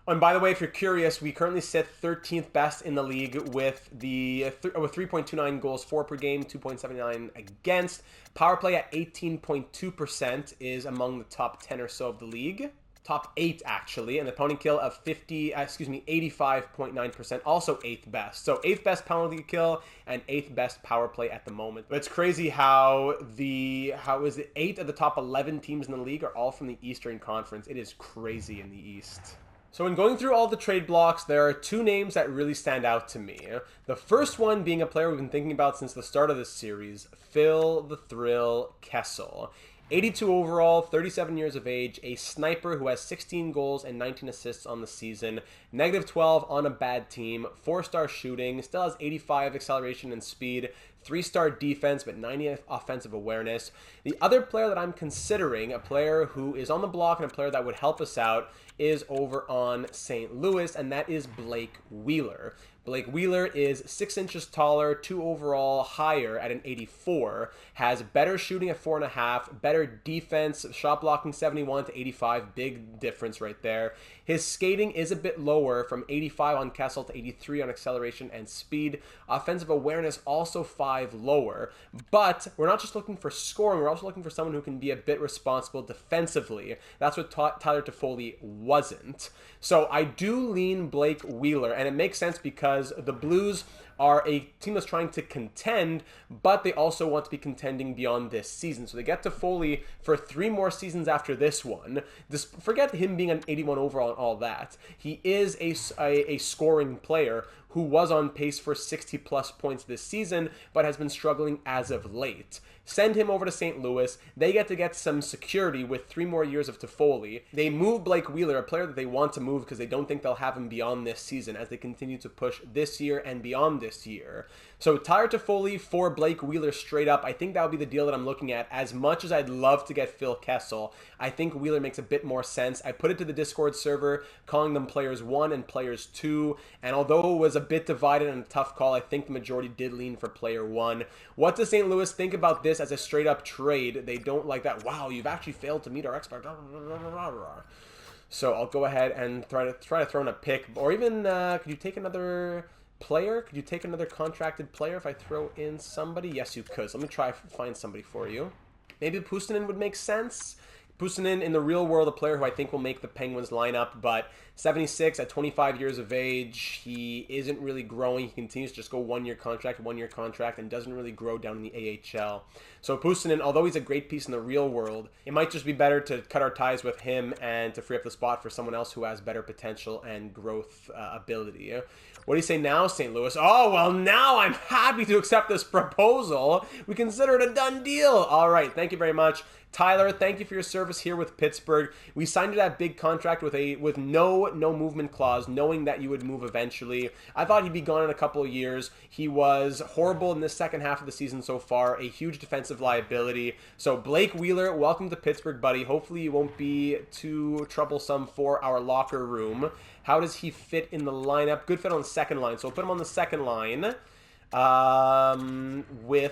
Oh, and by the way, if you're curious, we currently sit 13th best in the league with 3.29 goals for per game, 2.79 against. Power play at 18.2% is among the top 10 or so of the league. Top 8, actually, and the penalty kill of 85.9%, also 8th best. So 8th best penalty kill and 8th best power play at the moment. But it's crazy how 8 of the top 11 teams in the league are all from the Eastern Conference. It is crazy in the East. So in going through all the trade blocks, there are 2 names that really stand out to me. The first one being a player we've been thinking about since the start of this series, Phil the Thrill Kessel. 82 overall, 37 years of age, a sniper who has 16 goals and 19 assists on the season, -12 on a bad team, 4-star shooting, still has 85 acceleration and speed, 3-star defense, but 90 offensive awareness. The other player that I'm considering, a player who is on the block and a player that would help us out, is over on St. Louis, and that is Blake Wheeler. Blake Wheeler is 6 inches taller, 2 overall higher at an 84, has better shooting at 4.5, better defense, shot blocking 71 to 85, big difference right there. His skating is a bit lower, from 85 on Kessel to 83 on acceleration and speed. Offensive awareness also 5 lower, but we're not just looking for scoring, we're also looking for someone who can be a bit responsible defensively. That's what Tyler Toffoli wasn't. So I do lean Blake Wheeler, and it makes sense because the Blues are a team that's trying to contend, but they also want to be contending beyond this season. So they get Toffoli for 3 more seasons after this one. Forget him being an 81 overall and all that. He is a scoring player who was on pace for 60-plus points this season, but has been struggling as of late. Send him over to St. Louis. They get some security with 3 more years of Toffoli. They move Blake Wheeler, a player that they want to move because they don't think they'll have him beyond this season as they continue to push this year and beyond this year. So Tyler Toffoli for Blake Wheeler straight up. I think that would be the deal that I'm looking at. As much as I'd love to get Phil Kessel, I think Wheeler makes a bit more sense. I put it to the Discord server, calling them players 1 and players 2. And although it was a bit divided and a tough call, I think the majority did lean for player 1. What does St. Louis think about this as a straight up trade? They don't like that. Wow, you've actually failed to meet our expert. So I'll go ahead and try to throw in a pick, or even could you take another player? Could you take another contracted player if I throw in somebody? Yes, you could. So let me try find somebody for you. Maybe Puustinen would make sense. Puustinen, in the real world, a player who I think will make the Penguins lineup, but 76 at 25 years of age, he isn't really growing. He continues to just go 1-year contract, and doesn't really grow down in the AHL. So Puustinen, although he's a great piece in the real world, it might just be better to cut our ties with him and to free up the spot for someone else who has better potential and growth ability. What do you say now, St. Louis? Oh, well, now I'm happy to accept this proposal. We consider it a done deal. All right, thank you very much. Tyler, thank you for your service here with Pittsburgh. We signed you that big contract with no movement clause, knowing that you would move eventually. I thought he'd be gone in a couple of years. He was horrible in the second half of the season so far, a huge defensive liability. So Blake Wheeler, welcome to Pittsburgh, buddy. Hopefully you won't be too troublesome for our locker room. How does he fit in the lineup? Good fit on the second line. So we'll put him on the second line.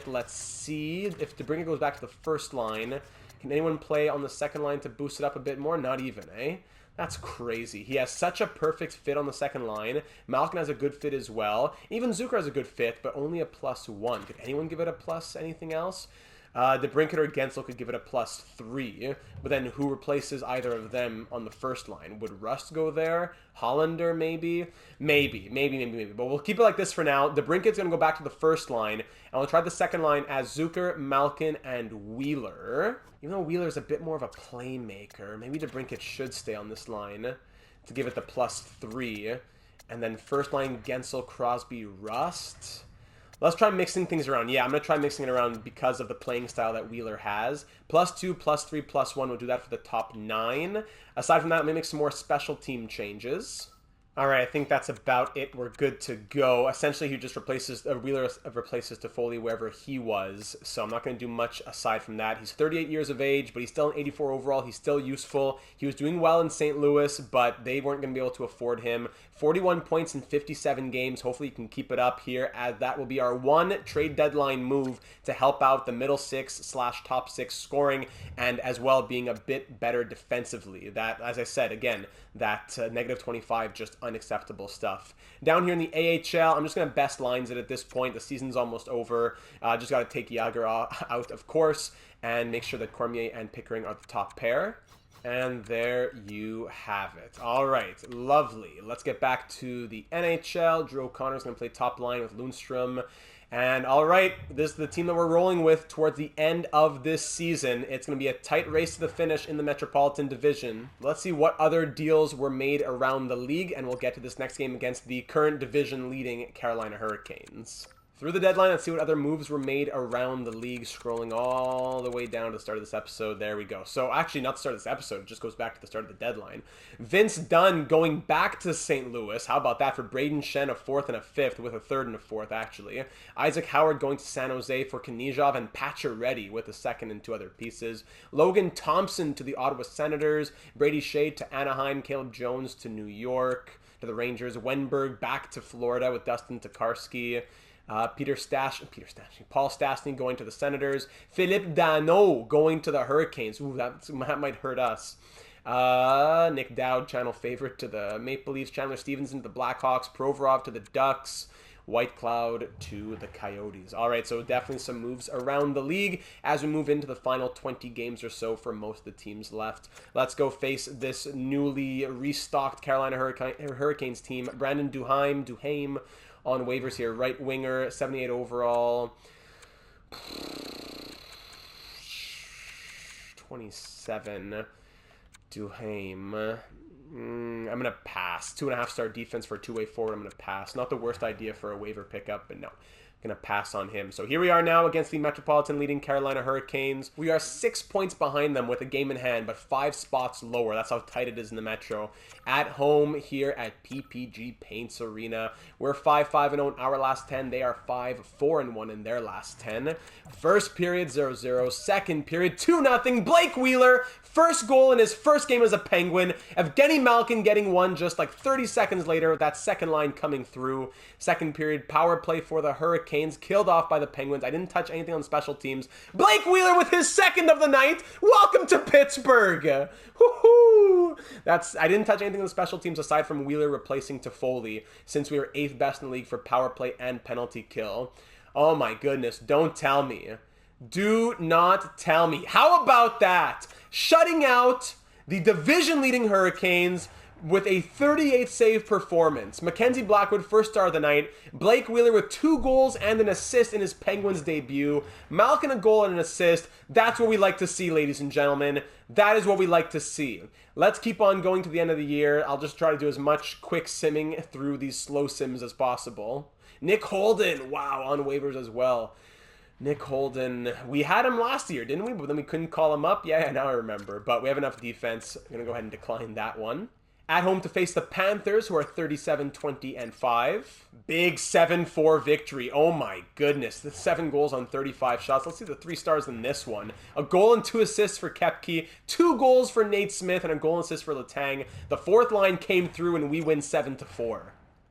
Let's see, if DeBrincat goes back to the first line, can anyone play on the second line to boost it up a bit more? Not even, eh? That's crazy. He has such a perfect fit on the second line. Malkin has a good fit as well. Even Zucker has a good fit, but only a +1. Could anyone give it a plus anything else? DeBrincat or Gensel could give it a +3, but then who replaces either of them on the first line? Would Rust go there? Hollander maybe? Maybe. But we'll keep it like this for now. DeBrincat's going to go back to the first line, and we'll try the second line as Zucker, Malkin, and Wheeler. Even though Wheeler's a bit more of a playmaker, maybe DeBrincat should stay on this line to give it the +3. And then first line, Gensel, Crosby, Rust. Let's try mixing things around. Yeah, I'm going to try mixing it around because of the playing style that Wheeler has. +2, +3, +1. We'll do that for the top 9. Aside from that, let me make some more special team changes. All right, I think that's about it. We're good to go. Essentially, he just replaces Wheeler replaces Toffoli wherever he was, so I'm not going to do much aside from that. He's 38 years of age, but he's still an 84 overall. He's still useful. He was doing well in St. Louis, but they weren't going to be able to afford him. 41 points in 57 games. Hopefully, he can keep it up here, as that will be our one trade deadline move to help out the middle 6/top 6 scoring, and as well being a bit better defensively. That, as I said, again, that -25 just unacceptable stuff. Down here in the AHL, I'm just going to best lines it at this point. The season's almost over. Just got to take Yager out, of course, and make sure that Cormier and Pickering are the top pair. And there you have it. All right, lovely. Let's get back to the NHL. Drew O'Connor's going to play top line with Lundstrom. And all right, this is the team that we're rolling with towards the end of this season. It's going to be a tight race to the finish in the Metropolitan Division. Let's see what other deals were made around the league, and we'll get to this next game against the current division-leading Carolina Hurricanes. Through the deadline, let's see what other moves were made around the league, scrolling all the way down to the start of this episode. There we go. So actually, not the start of this episode. It just goes back to the start of the deadline. Vince Dunn going back to St. Louis. How about that for Braden Shen, a 4th and a 5th, with a 3rd and a 4th, actually. Isaac Howard going to San Jose for Knizhov, and Pacioretty with a 2nd and 2 other pieces. Logan Thompson to the Ottawa Senators. Brady Shea to Anaheim. Caleb Jones to New York. to the Rangers. Wenberg back to Florida with Dustin Tokarski. Paul Stastny going to the Senators. Philippe Danault going to the Hurricanes. Ooh, that might hurt us. Nick Dowd, channel favorite, to the Maple Leafs. Chandler Stevenson to the Blackhawks. Provorov to the Ducks. White Cloud to the Coyotes. All right, so definitely some moves around the league as we move into the final 20 games or so for most of the teams left. Let's go face this newly restocked Carolina Hurricanes team. Brandon Duhaime on waivers here. Right winger, 78 overall. 27. Duhaime. I'm going to pass. 2.5-star defense for a two-way forward. I'm going to pass. Not the worst idea for a waiver pickup, but no. Going to pass on him. So here we are now against the Metropolitan leading Carolina Hurricanes. We are 6 points behind them with a game in hand, but 5 spots lower. That's how tight it is in the Metro. At home here at PPG Paints Arena. We're 5-5-0 in our last 10. They are 5-4-1 in their last 10. First period 0-0. Second period 2-0. Blake Wheeler, first goal in his first game as a Penguin. Evgeny Malkin getting one just like 30 seconds later with that second line coming through. Second period power play for the Hurricanes. Killed off by the Penguins. I didn't touch anything on special teams. Blake Wheeler with his second of the night. Welcome to Pittsburgh. Woohoo! I didn't touch anything on the special teams aside from Wheeler replacing Toffoli, since we were 8th best in the league for power play and penalty kill. Oh my goodness, don't tell me. Do not tell me. How about that? Shutting out the division-leading Hurricanes with a 38 save performance. Mackenzie Blackwood, first star of the night. Blake Wheeler with 2 goals and an assist in his Penguins debut. Malkin a goal and an assist. That's what we like to see, ladies and gentlemen. That is what we like to see. Let's keep on going to the end of the year. I'll just try to do as much quick simming through these slow sims as possible. Nick Holden, wow, on waivers as well. Nick Holden, we had him last year, didn't we? But then we couldn't call him up. Yeah, now I remember. But we have enough defense. I'm going to go ahead and decline that one. At home to face the Panthers, who are 37-20-5. Big 7-4 victory. Oh my goodness. The 7 goals on 35 shots. Let's see the 3 stars in this one. A goal and 2 assists for Koepke. 2 goals for Nate Smith and a goal and assist for Letang. The 4th line came through and we win 7-4.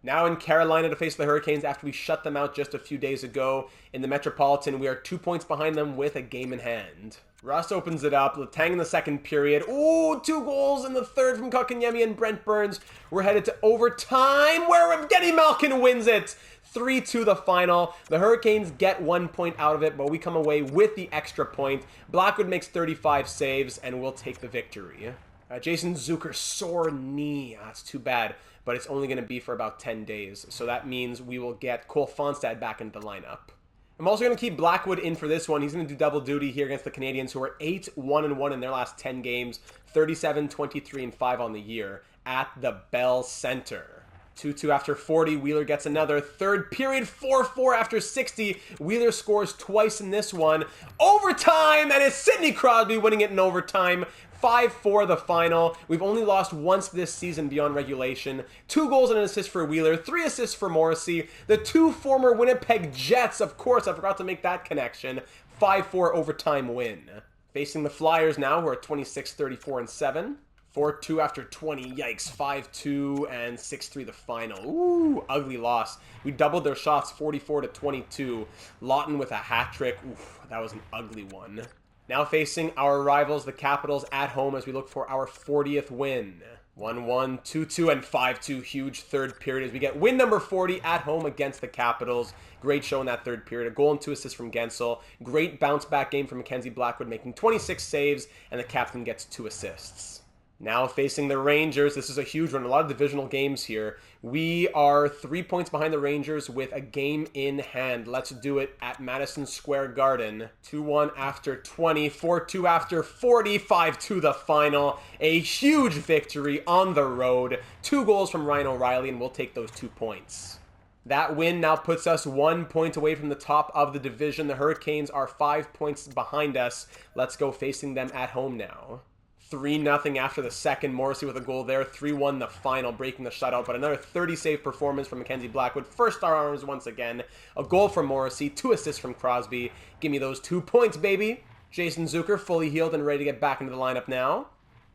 Now in Carolina to face the Hurricanes after we shut them out just a few days ago. In the Metropolitan, we are 2 points behind them with a game in hand. Russ opens it up. Letang in the second period. Ooh, 2 goals in the third from Kotkaniemi and Brent Burns. We're headed to overtime where Evgeny Malkin wins it. 3-2 the final. The Hurricanes get 1 point out of it, but we come away with the extra point. Blackwood makes 35 saves, and we'll take the victory. Jason Zucker, sore knee. That's too bad, but it's only going to be for about 10 days. So that means we will get Cole Fonstad back into the lineup. I'm also going to keep Blackwood in for this one. He's going to do double duty here against the Canadiens, who are 8-1-1 in their last 10 games, 37-23-5 on the year at the Bell Center. 2-2 after 40. Wheeler gets another. Third period, 4-4 after 60. Wheeler scores twice in this one. Overtime, and it's Sidney Crosby winning it in overtime. 5-4 the final. We've only lost once this season beyond regulation. 2 goals and an assist for Wheeler. 3 assists for Morrissey. The 2 former Winnipeg Jets, of course, I forgot to make that connection. 5-4 overtime win. Facing the Flyers now, who are 26-34-7. 4-2 after 20. Yikes. 5-2 and 6-3 the final. Ooh, ugly loss. We doubled their shots 44-22. Lawton with a hat trick. Oof, that was an ugly one. Now facing our rivals, the Capitals, at home as we look for our 40th win. 1-1, 2-2, and 5-2. Huge third period as we get win number 40 at home against the Capitals. Great show in that third period. A goal and 2 assists from Gensel. Great bounce-back game from Mackenzie Blackwood, making 26 saves, and the captain gets 2 assists. Now facing the Rangers, this is a huge one. A lot of divisional games here. We are 3 points behind the Rangers with a game in hand. Let's do it at Madison Square Garden. 2-1 after 20, 4-2 after 40, 5-2 the final. A huge victory on the road. 2 goals from Ryan O'Reilly, and we'll take those 2 points. That win now puts us 1 point away from the top of the division. The Hurricanes are 5 points behind us. Let's go facing them at home now. 3-0 after the second. Morrissey with a goal there. 3-1 the final, breaking the shutout. But another 30-save performance from Mackenzie Blackwood. First star honors once again. A goal from Morrissey. 2 assists from Crosby. Give me those 2 points, baby. Jason Zucker fully healed and ready to get back into the lineup now.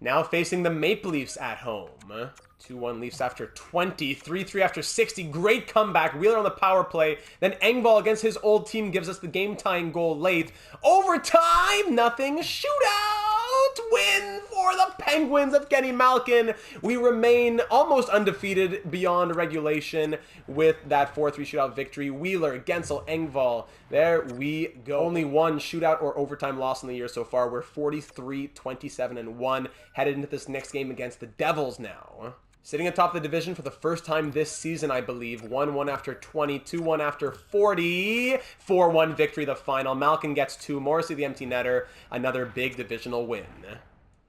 Now facing the Maple Leafs at home. 2-1 Leafs after 20, 3-3 after 60. Great comeback. Wheeler on the power play. Then Engvall against his old team gives us the game-tying goal late. Overtime, nothing. Shootout win for the Penguins of Kenny Malkin. We remain almost undefeated beyond regulation with that 4-3 shootout victory. Wheeler, Gensel, Engvall. There we go. Only one shootout or overtime loss in the year so far. We're 43-27-1. Headed into this next game against the Devils now. Sitting atop the division for the first time this season, I believe. 1-1 after 20, 2-1 after 40. 4-1 victory, the final. Malkin gets 2. Morrissey, the empty netter. Another big divisional win.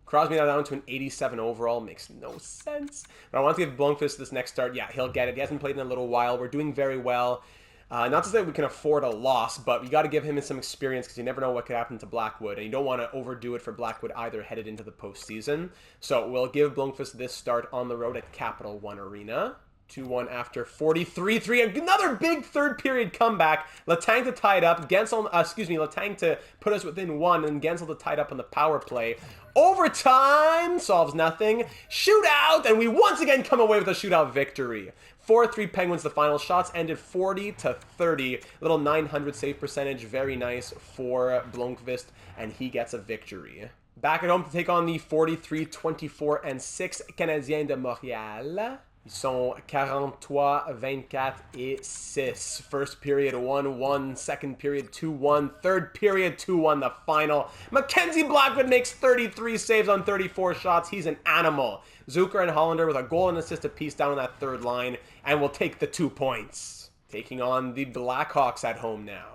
Crosby now down to an 87 overall. Makes no sense. But I want to give Blomqvist this next start. Yeah, he'll get it. He hasn't played in a little while. We're doing very well. Not to say we can afford a loss, but we got to give him some experience because you never know what could happen to Blackwood, and you don't want to overdo it for Blackwood either headed into the postseason. So we'll give Blomqvist this start on the road at Capital One Arena. 2-1 after 43-3. Another big third period comeback. Letang to tie it up. Letang to put us within 1, and Gensel to tie it up on the power play. Overtime solves nothing. Shootout, and we once again come away with a shootout victory. 4-3 Penguins, the final. Shots ended 40-30. Little 900 save percentage. Very nice for Blomqvist, and he gets a victory. Back at home to take on the 43-24-6 Canadiens de Montréal. Ils sont 43-24-6. First period 1-1, second period 2-1, third period 2-1, the final. Mackenzie Blackwood makes 33 saves on 34 shots. He's an animal. Zucker and Hollander with a goal and assist apiece down on that third line, and will take the 2 points. Taking on the Blackhawks at home now.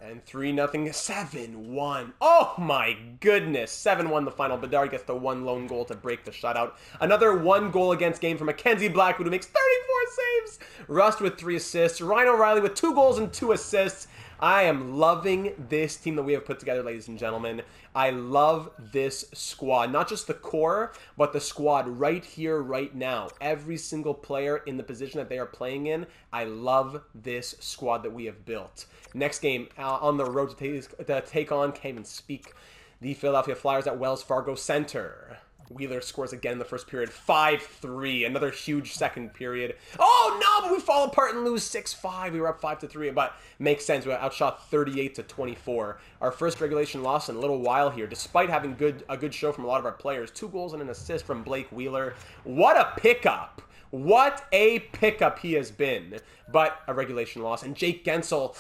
And 3-0, 7-1. Oh my goodness. 7-1 the final. Bedard gets the 1 lone goal to break the shutout. Another 1 goal against game for Mackenzie Blackwood, who makes 34 saves. Rust with 3 assists. Ryan O'Reilly with 2 goals and 2 assists. I am loving this team that we have put together, ladies and gentlemen. I love this squad. Not just the core, but the squad right here, right now. Every single player in the position that they are playing in. I love this squad that we have built. Next game on the road to take on, can't even speak, the Philadelphia Flyers at Wells Fargo Center. Wheeler scores again in the first period. 5-3. Another huge second period. Oh, no, but we fall apart and lose 6-5. We were up 5-3, but makes sense. We got outshot 38-24. Our first regulation loss in a little while here, despite having a good show from a lot of our players. 2 goals and an assist from Blake Wheeler. What a pickup. What a pickup he has been. But a regulation loss. And Jake Gensel.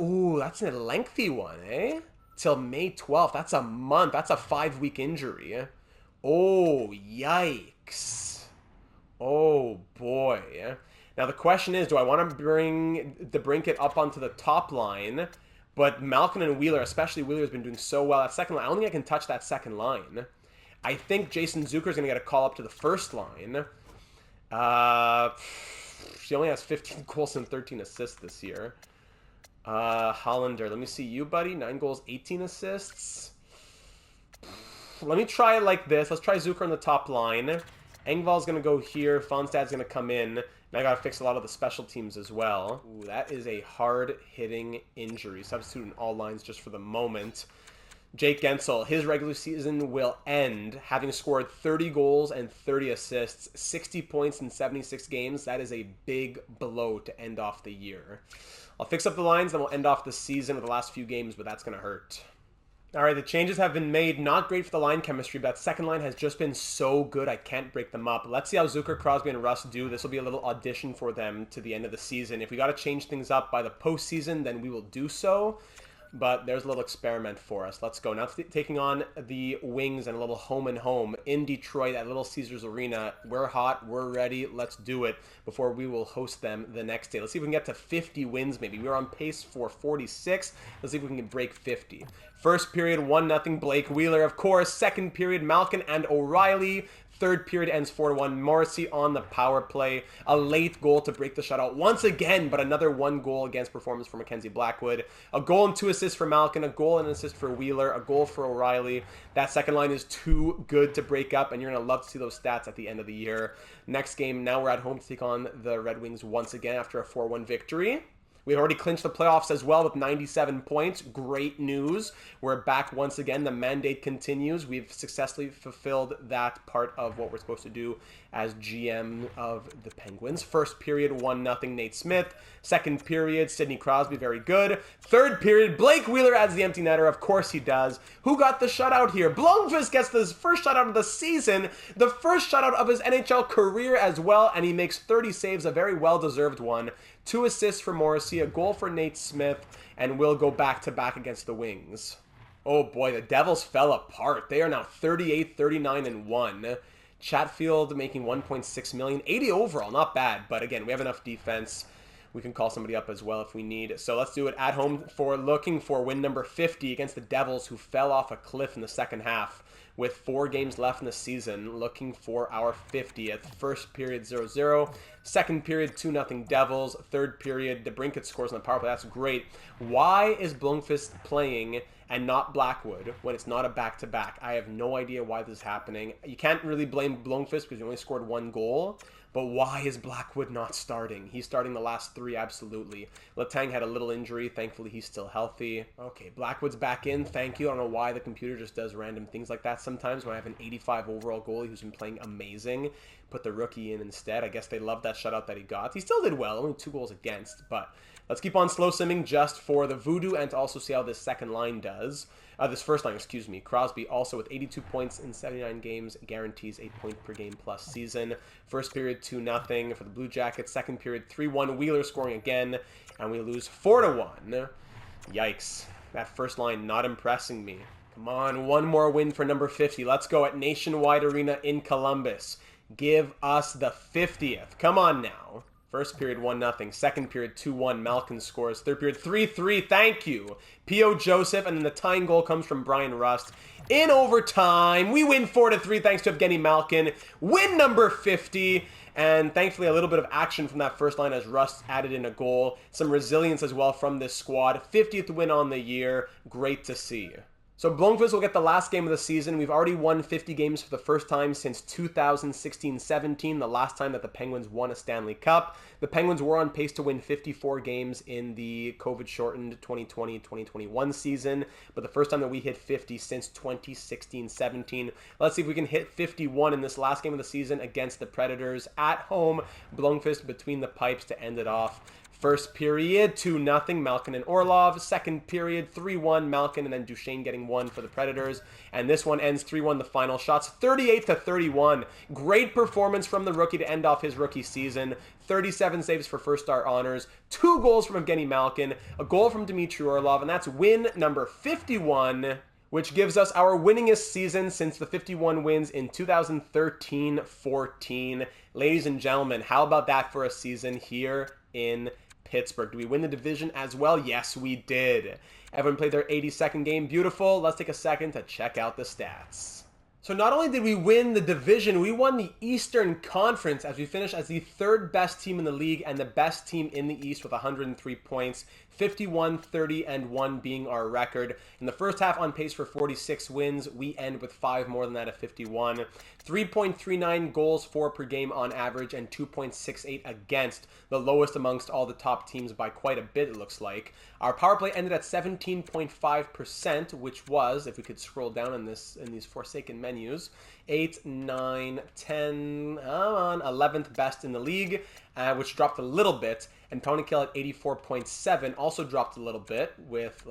Ooh, that's a lengthy one, eh? Till May 12th. That's a month. That's a 5-week injury. Oh, yikes. Oh, boy. Now, the question is, do I want to bring DeBrincat up onto the top line? But Malkin and Wheeler, especially Wheeler, has been doing so well. That second line, I don't think I can touch that second line. I think Jason Zucker is going to get a call up to the first line. She only has 15 goals and 13 assists this year. Hollander, let me see you, buddy. 9 goals, 18 assists. Let me try it like this. Let's try Zucker on the top line. Engvall's going to go here. Fonstad's going to come in. And I got to fix a lot of the special teams as well. Ooh, that is a hard-hitting injury. Substitute in all lines just for the moment. Jake Gensel, his regular season will end having scored 30 goals and 30 assists, 60 points in 76 games. That is a big blow to end off the year. I'll fix up the lines, then we'll end off the season with the last few games, but that's going to hurt. All right, the changes have been made. Not great for the line chemistry, but that second line has just been so good, I can't break them up. Let's see how Zucker, Crosby, and Russ do. This will be a little audition for them to the end of the season. If we got to change things up by the postseason, then we will do so. But there's a little experiment for us. Let's go. Now taking on the Wings and a little home and home in Detroit at Little Caesars Arena. We're hot. We're ready. Let's do it before we will host them the next day. Let's see if we can get to 50 wins maybe. We're on pace for 46. Let's see if we can break 50. First period, 1-0 Blake Wheeler, of course. Second period, Malkin and O'Reilly. Third period ends 4-1. Morrissey on the power play. A late goal to break the shutout once again, but another 1 goal against performance for Mackenzie Blackwood. A goal and 2 assists for Malkin. A goal and an assist for Wheeler. A goal for O'Reilly. That second line is too good to break up, and you're going to love to see those stats at the end of the year. Next game, now we're at home to take on the Red Wings once again after a 4-1 victory. We already clinched the playoffs as well with 97 points. Great news. We're back once again. The mandate continues. We've successfully fulfilled that part of what we're supposed to do as GM of the Penguins. First period, 1-0 Nate Smith. Second period, Sidney Crosby, very good. Third period, Blake Wheeler adds the empty netter. Of course he does. Who got the shutout here? Blomqvist gets the first shutout of the season, the first shutout of his NHL career as well, and he makes 30 saves, a very well-deserved one. 2 assists for Morrissey, a goal for Nate Smith, and we'll go back-to-back against the Wings. Oh boy, the Devils fell apart. They are now 38, 39, and 1. Chatfield making $1.6 million, 80 overall, not bad. But again, we have enough defense. We can call somebody up as well if we need. So let's do it at home for looking for win number 50 against the Devils, who fell off a cliff in the second half with 4 games left in the season. Looking for our 50th. First period 0-0. Second period 2-0 Devils. Third period DeBrincat scores on the power play. That's great. Why is Blomqvist playing and not Blackwood when it's not a back-to-back? I have no idea why this is happening. You can't really blame Blomqvist because he only scored 1 goal. But why is Blackwood not starting? He's starting the last 3, absolutely. Letang had a little injury. Thankfully, he's still healthy. Okay, Blackwood's back in. Thank you. I don't know why the computer just does random things like that sometimes when I have an 85 overall goalie who's been playing amazing. Put the rookie in instead. I guess they loved that shutout that he got. He still did well. Only 2 goals against. But let's keep on slow simming just for the voodoo and to also see how this second line does. This first line, excuse me. Crosby also with 82 points in 79 games, guarantees a point per game plus season. First period 2-0 for the Blue Jackets. Second period 3-1. Wheeler scoring again, and we lose 4-1. Yikes. That first line not impressing me. Come on, one more win for number 50. Let's go at Nationwide Arena in Columbus. Give us the 50th. Come on now. First period 1-0. Second period 2-1. Malkin scores. Third period 3-3. Thank you. P.O. Joseph. And then the tying goal comes from Brian Rust. In overtime, we win 4-3 thanks to Evgeny Malkin. Win number 50. And thankfully a little bit of action from that first line as Rust added in a goal. Some resilience as well from this squad. 50th win on the year. Great to see. So Blomqvist will get the last game of the season. We've already won 50 games for the first time since 2016-17, the last time that the Penguins won a Stanley Cup. The Penguins were on pace to win 54 games in the COVID-shortened 2020-2021 season, but the first time that we hit 50 since 2016-17. Let's see if we can hit 51 in this last game of the season against the Predators at home. Blomqvist between the pipes to end it off. First period, 2-0, Malkin and Orlov. Second period, 3-1, Malkin, and then Duchesne getting 1 for the Predators. And this one ends 3-1, the final shots, 38-31. Great performance from the rookie to end off his rookie season. 37 saves for first star honors. 2 goals from Evgeny Malkin. A goal from Dmitry Orlov, and that's win number 51. Which gives us our winningest season since the 51 wins in 2013-14. Ladies and gentlemen, how about that for a season here in Pittsburgh? Do we win the division as well? Yes, we did. Everyone played their 82nd game. Beautiful. Let's take a second to check out the stats. So not only did we win the division, we won the Eastern Conference as we finished as the 3rd best team in the league and the best team in the East with 103 points, 51, 30, and 1 being our record. In the first half on pace for 46 wins, we end with 5 more than that at 51. 3.39 goals for per game on average and 2.68 against, the lowest amongst all the top teams by quite a bit it looks like. Our power play ended at 17.5%, which was, if we could scroll down in these forsaken menus, 8, 9, 10, 11th best in the league, which dropped a little bit. And penalty kill at 84.7 also dropped a little bit with,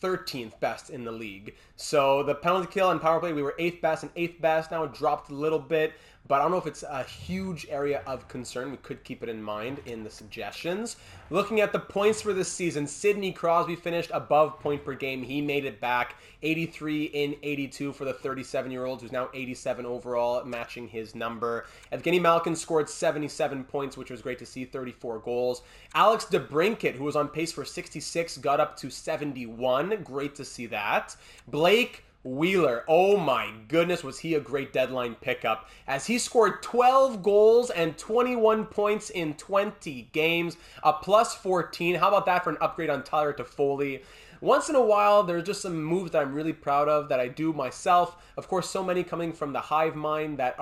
13th best in the league. So the penalty kill and power play, we were 8th best and 8th best. Now it dropped a little bit, but I don't know if it's a huge area of concern. We could keep it in mind in the suggestions. Looking at the points for this season, Sidney Crosby finished above point per game. He made it back. 83 in 82 for the 37-year-old, who's now 87 overall, matching his number. Evgeny Malkin scored 77 points, which was great to see, 34 goals. Alex DeBrincat, who was on pace for 66, got up to 71. Great to see that. Blake Wheeler, oh my goodness, was he a great deadline pickup, as he scored 12 goals and 21 points in 20 games, a plus 14. How about that for an upgrade on Tyler Toffoli? Once in a while, there's just some moves that I'm really proud of that I do myself. Of course, so many coming from the hive mind that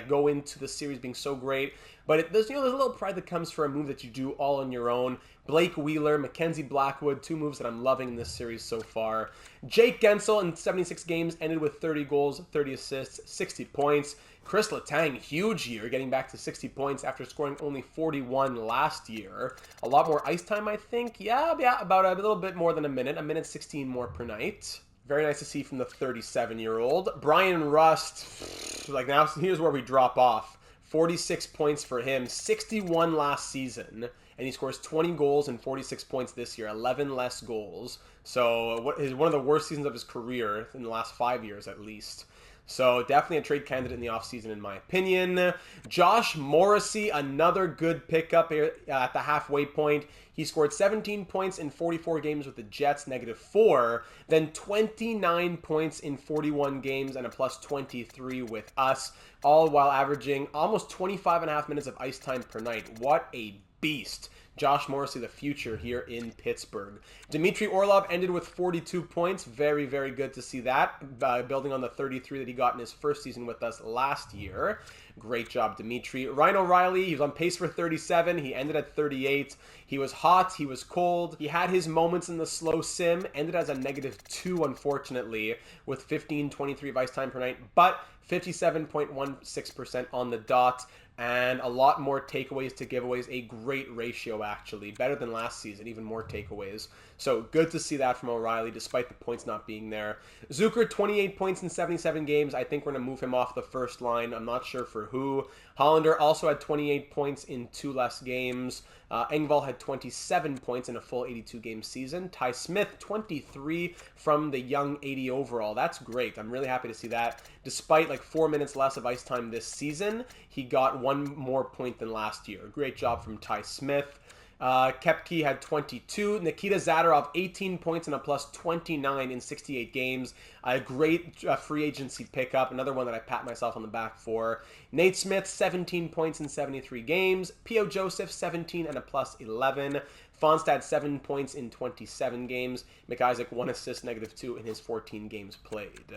go into the series being so great. But there's a little pride that comes for a move that you do all on your own. Blake Wheeler, Mackenzie Blackwood, two moves that I'm loving in this series so far. Jake Gensel in 76 games ended with 30 goals, 30 assists, 60 points. Chris Letang, huge year, getting back to 60 points after scoring only 41 last year. A lot more ice time, I think. Yeah, about a little bit more than a minute 16 more per night. Very nice to see from the 37-year-old. Brian Rust, like now here's where we drop off. 46 points for him, 61 last season, and he scores 20 goals and 46 points this year, 11 less goals. So one of the worst seasons of his career in the last 5 years at least. So definitely a trade candidate in the offseason in my opinion. Josh Morrissey, another good pickup here at the halfway point. He scored 17 points in 44 games with the Jets, -4. Then 29 points in 41 games and a plus 23 with us, all while averaging almost 25.5 minutes of ice time per night. What a beast. Josh Morrissey, the future here in Pittsburgh. Dmitry Orlov ended with 42 points. Very, very good to see that. Building on the 33 that he got in his first season with us last year. Great job, Dmitry. Ryan O'Reilly, he was on pace for 37. He ended at 38. He was hot. He was cold. He had his moments in the slow sim. Ended as a -2, unfortunately, with 15-23 of ice time per night. But 57.16% on the dot. And a lot more takeaways to giveaways. A great ratio, actually. Better than last season. Even more takeaways. So good to see that from O'Reilly, despite the points not being there. Zucker, 28 points in 77 games. I think we're going to move him off the first line. I'm not sure for who. Hollander also had 28 points in 2 less games. Engvall had 27 points in a full 82-game season. Ty Smith, 23 from the young 80 overall. That's great. I'm really happy to see that. Despite like 4 minutes less of ice time this season, he got 1 more point than last year. Great job from Ty Smith. Kepke had 22. Nikita Zadorov, 18 points and a plus 29 in 68 games. A great free agency pickup. Another one that I pat myself on the back for. Nate Smith, 17 points in 73 games. P.O. Joseph, 17 and a plus 11. Fonstad, 7 points in 27 games. McIsaac, 1 assist, -2 in his 14 games played.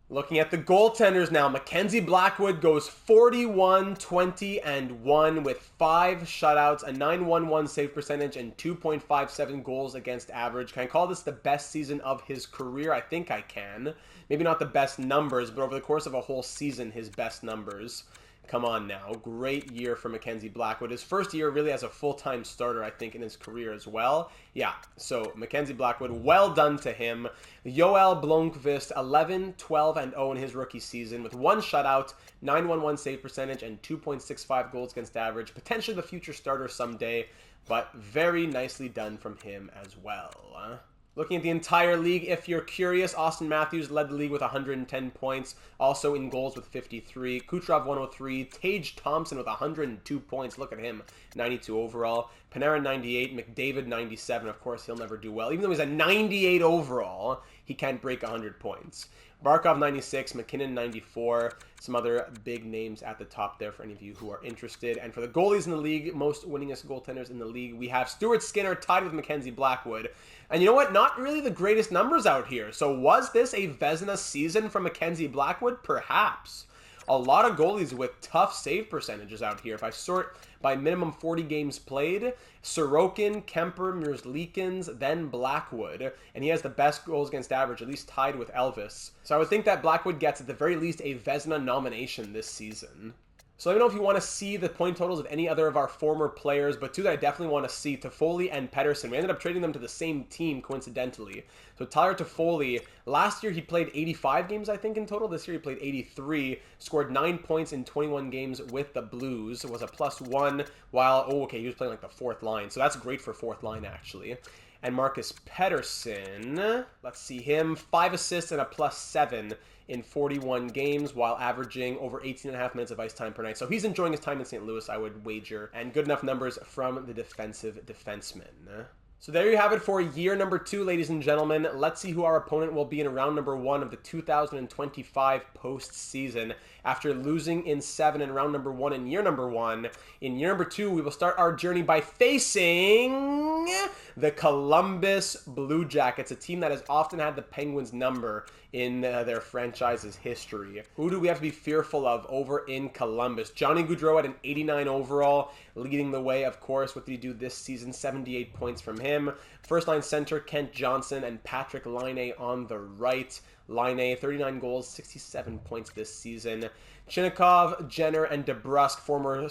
Looking at the goaltenders now, Mackenzie Blackwood goes 41, 20, and 1 with 5 shutouts, a .911 save percentage, and 2.57 goals against average. Can I call this the best season of his career? I think I can. Maybe not the best numbers, but over the course of a whole season, his best numbers. Come on now. Great year for Mackenzie Blackwood. His first year really as a full-time starter, I think, in his career as well. Yeah, so Mackenzie Blackwood, well done to him. Joel Blomqvist, 11, 12, and 0 in his rookie season with 1 shutout, .911 save percentage, and 2.65 goals against average. Potentially the future starter someday, but very nicely done from him as well. Looking at the entire league, if you're curious, Austin Matthews led the league with 110 points, also in goals with 53. Kucherov, 103. Tage Thompson with 102 points. Look at him, 92 overall. Panarin, 98. McDavid, 97. Of course, he'll never do well. Even though he's a 98 overall, he can't break 100 points. Barkov, 96. McKinnon, 94. Some other big names at the top there for any of you who are interested. And for the goalies in the league, most winningest goaltenders in the league, we have Stuart Skinner tied with Mackenzie Blackwood. And you know what? Not really the greatest numbers out here. So was this a Vezina season for Mackenzie Blackwood? Perhaps. A lot of goalies with tough save percentages out here. If I sort by minimum 40 games played, Sorokin, Kemper, Merzlikins, then Blackwood. And he has the best goals against average, at least tied with Elvis. So I would think that Blackwood gets at the very least a Vezina nomination this season. So let me know if you want to see the point totals of any other of our former players, but two that I definitely want to see, Toffoli and Pettersson. We ended up trading them to the same team, coincidentally. So Tyler Toffoli, last year he played 85 games, I think, in total. This year he played 83, scored 9 points in 21 games with the Blues. It was a +1, while, he was playing like the 4th line. So that's great for 4th line, actually. And Marcus Pettersson, let's see him, 5 assists and a +7 in 41 games while averaging over 18.5 minutes of ice time per night. So he's enjoying his time in St. Louis, I would wager. And good enough numbers from the defensive defenseman. So there you have it for year number 2, ladies and gentlemen. Let's see who our opponent will be in round number 1 of the 2025 postseason. After losing in 7 in round number 1 in year number 1, in year number 2, we will start our journey by facing the Columbus Blue Jackets, a team that has often had the Penguins' number in their franchise's history. Who do we have to be fearful of over in Columbus? Johnny Gaudreau at an 89 overall, leading the way, of course. What did he do this season? 78 points from him. First line center, Kent Johnson and Patrick Laine on the right. Laine, 39 goals, 67 points this season. Chinnikov, Jenner, and DeBrusk, former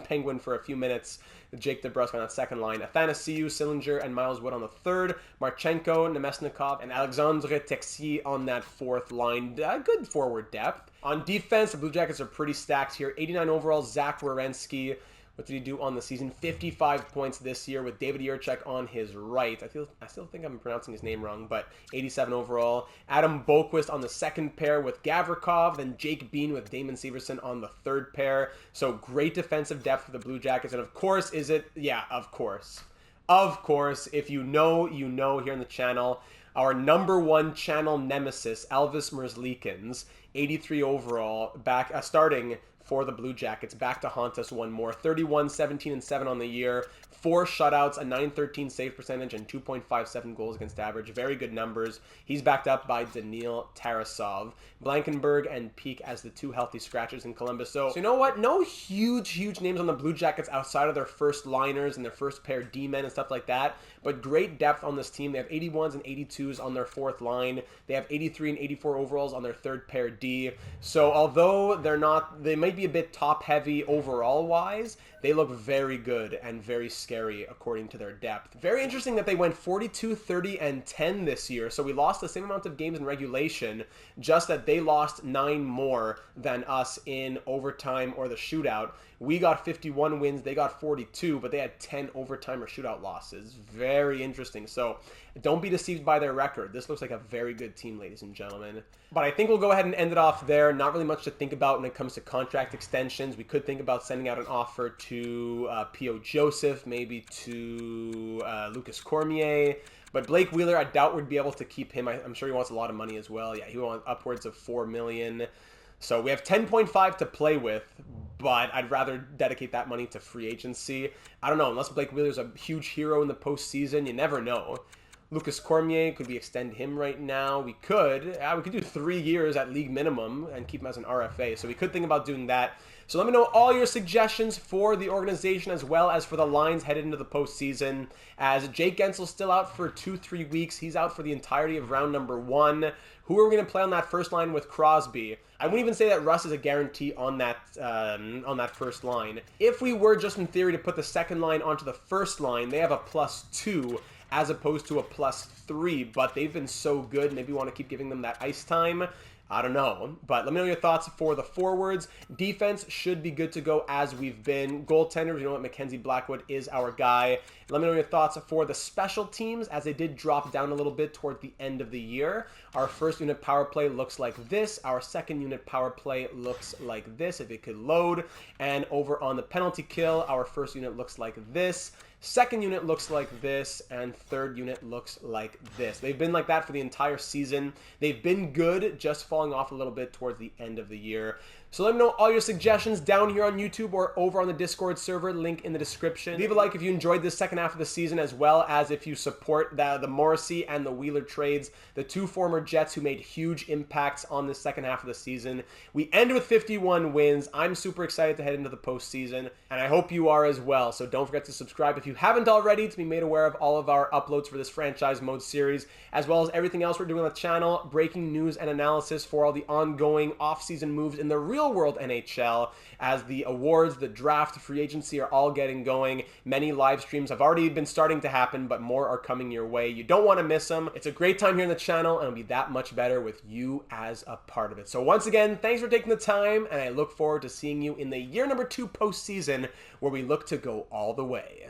Penguin for a few minutes. Jake DeBrusk on that second line. Athanasiou, Sillinger, and Miles Wood on the third. Marchenko, Nemesnikov, and Alexandre Texier on that fourth line. Good forward depth. On defense, the Blue Jackets are pretty stacked here. 89 overall, Zach Werenski. What did he do on the season? 55 points this year with David Jiricek on his right. I still think I'm pronouncing his name wrong, but 87 overall. Adam Boqvist on the second pair with Gavrikov, then Jake Bean with Damon Severson on the third pair. So great defensive depth for the Blue Jackets. And of course, of course, if you know, you know here on the channel, our number 1 channel nemesis, Elvis Merzlikins, 83 overall, back starting for the Blue Jackets, back to haunt us one more. 31, 17, and 7 on the year. 4 shutouts, a .913 save percentage, and 2.57 goals against average. Very good numbers. He's backed up by Daniil Tarasov. Blankenberg and Peak as the 2 healthy scratchers in Columbus. So you know what? No huge names on the Blue Jackets outside of their first liners and their first pair D-men and stuff like that. But great depth on this team. They have 81s and 82s on their fourth line. They have 83 and 84 overalls on their third pair D. So although they might be a bit top-heavy overall-wise, they look very good and very scary according to their depth. Very interesting that they went 42, 30, and 10 this year. So we lost the same amount of games in regulation, just that they lost 9 more than us in overtime or the shootout. We got 51 wins, they got 42, but they had 10 overtime or shootout losses. Very interesting. So don't be deceived by their record. This looks like a very good team, ladies and gentlemen. But I think we'll go ahead and end it off there. Not really much to think about when it comes to contract extensions. We could think about sending out an offer to P.O. Joseph, maybe to Lucas Cormier. But Blake Wheeler, I doubt we'd be able to keep him. I'm sure he wants a lot of money as well. Yeah, he wants upwards of $4 million. So we have 10.5 to play with, but I'd rather dedicate that money to free agency. I don't know, unless Blake Wheeler's a huge hero in the postseason, you never know. Lucas Cormier, could we extend him right now? We could. We could do 3 years at league minimum and keep him as an RFA. So we could think about doing that. So let me know all your suggestions for the organization as well as for the lines headed into the postseason. As Jake Gensel's still out for 2-3 weeks. He's out for the entirety of round number 1. Who are we going to play on that first line with Crosby? I wouldn't even say that Russ is a guarantee on that first line. If we were just in theory to put the second line onto the first line, they have a +2 as opposed to a +3, but they've been so good. Maybe we want to keep giving them that ice time. I don't know, but let me know your thoughts for the forwards. Defense should be good to go as we've been. Goaltenders, you know what, Mackenzie Blackwood is our guy. Let me know your thoughts for the special teams as they did drop down a little bit toward the end of the year. Our first unit power play looks like this. Our second unit power play looks like this, if it could load. And over on the penalty kill, our first unit looks like this. Second unit looks like this, and third unit looks like this. They've been like that for the entire season. They've been good, just falling off a little bit towards the end of the year. So let me know all your suggestions down here on YouTube or over on the Discord server, link in the description. Leave a like if you enjoyed this second half of the season, as well as if you support the Morrissey and the Wheeler trades, the 2 former Jets who made huge impacts on the second half of the season. We end with 51 wins. I'm super excited to head into the postseason, and I hope you are as well. So don't forget to subscribe if you haven't already to be made aware of all of our uploads for this franchise mode series, as well as everything else we're doing on the channel, breaking news and analysis for all the ongoing off-season moves in the real world NHL, as the awards, the draft, free agency are all getting going. Many live streams have already been starting to happen, but more are coming your way. You don't want to miss them. It's a great time here on the channel, and it'll be that much better with you as a part of it. So once again, thanks for taking the time, and I look forward to seeing you in the year number 2 postseason, where we look to go all the way.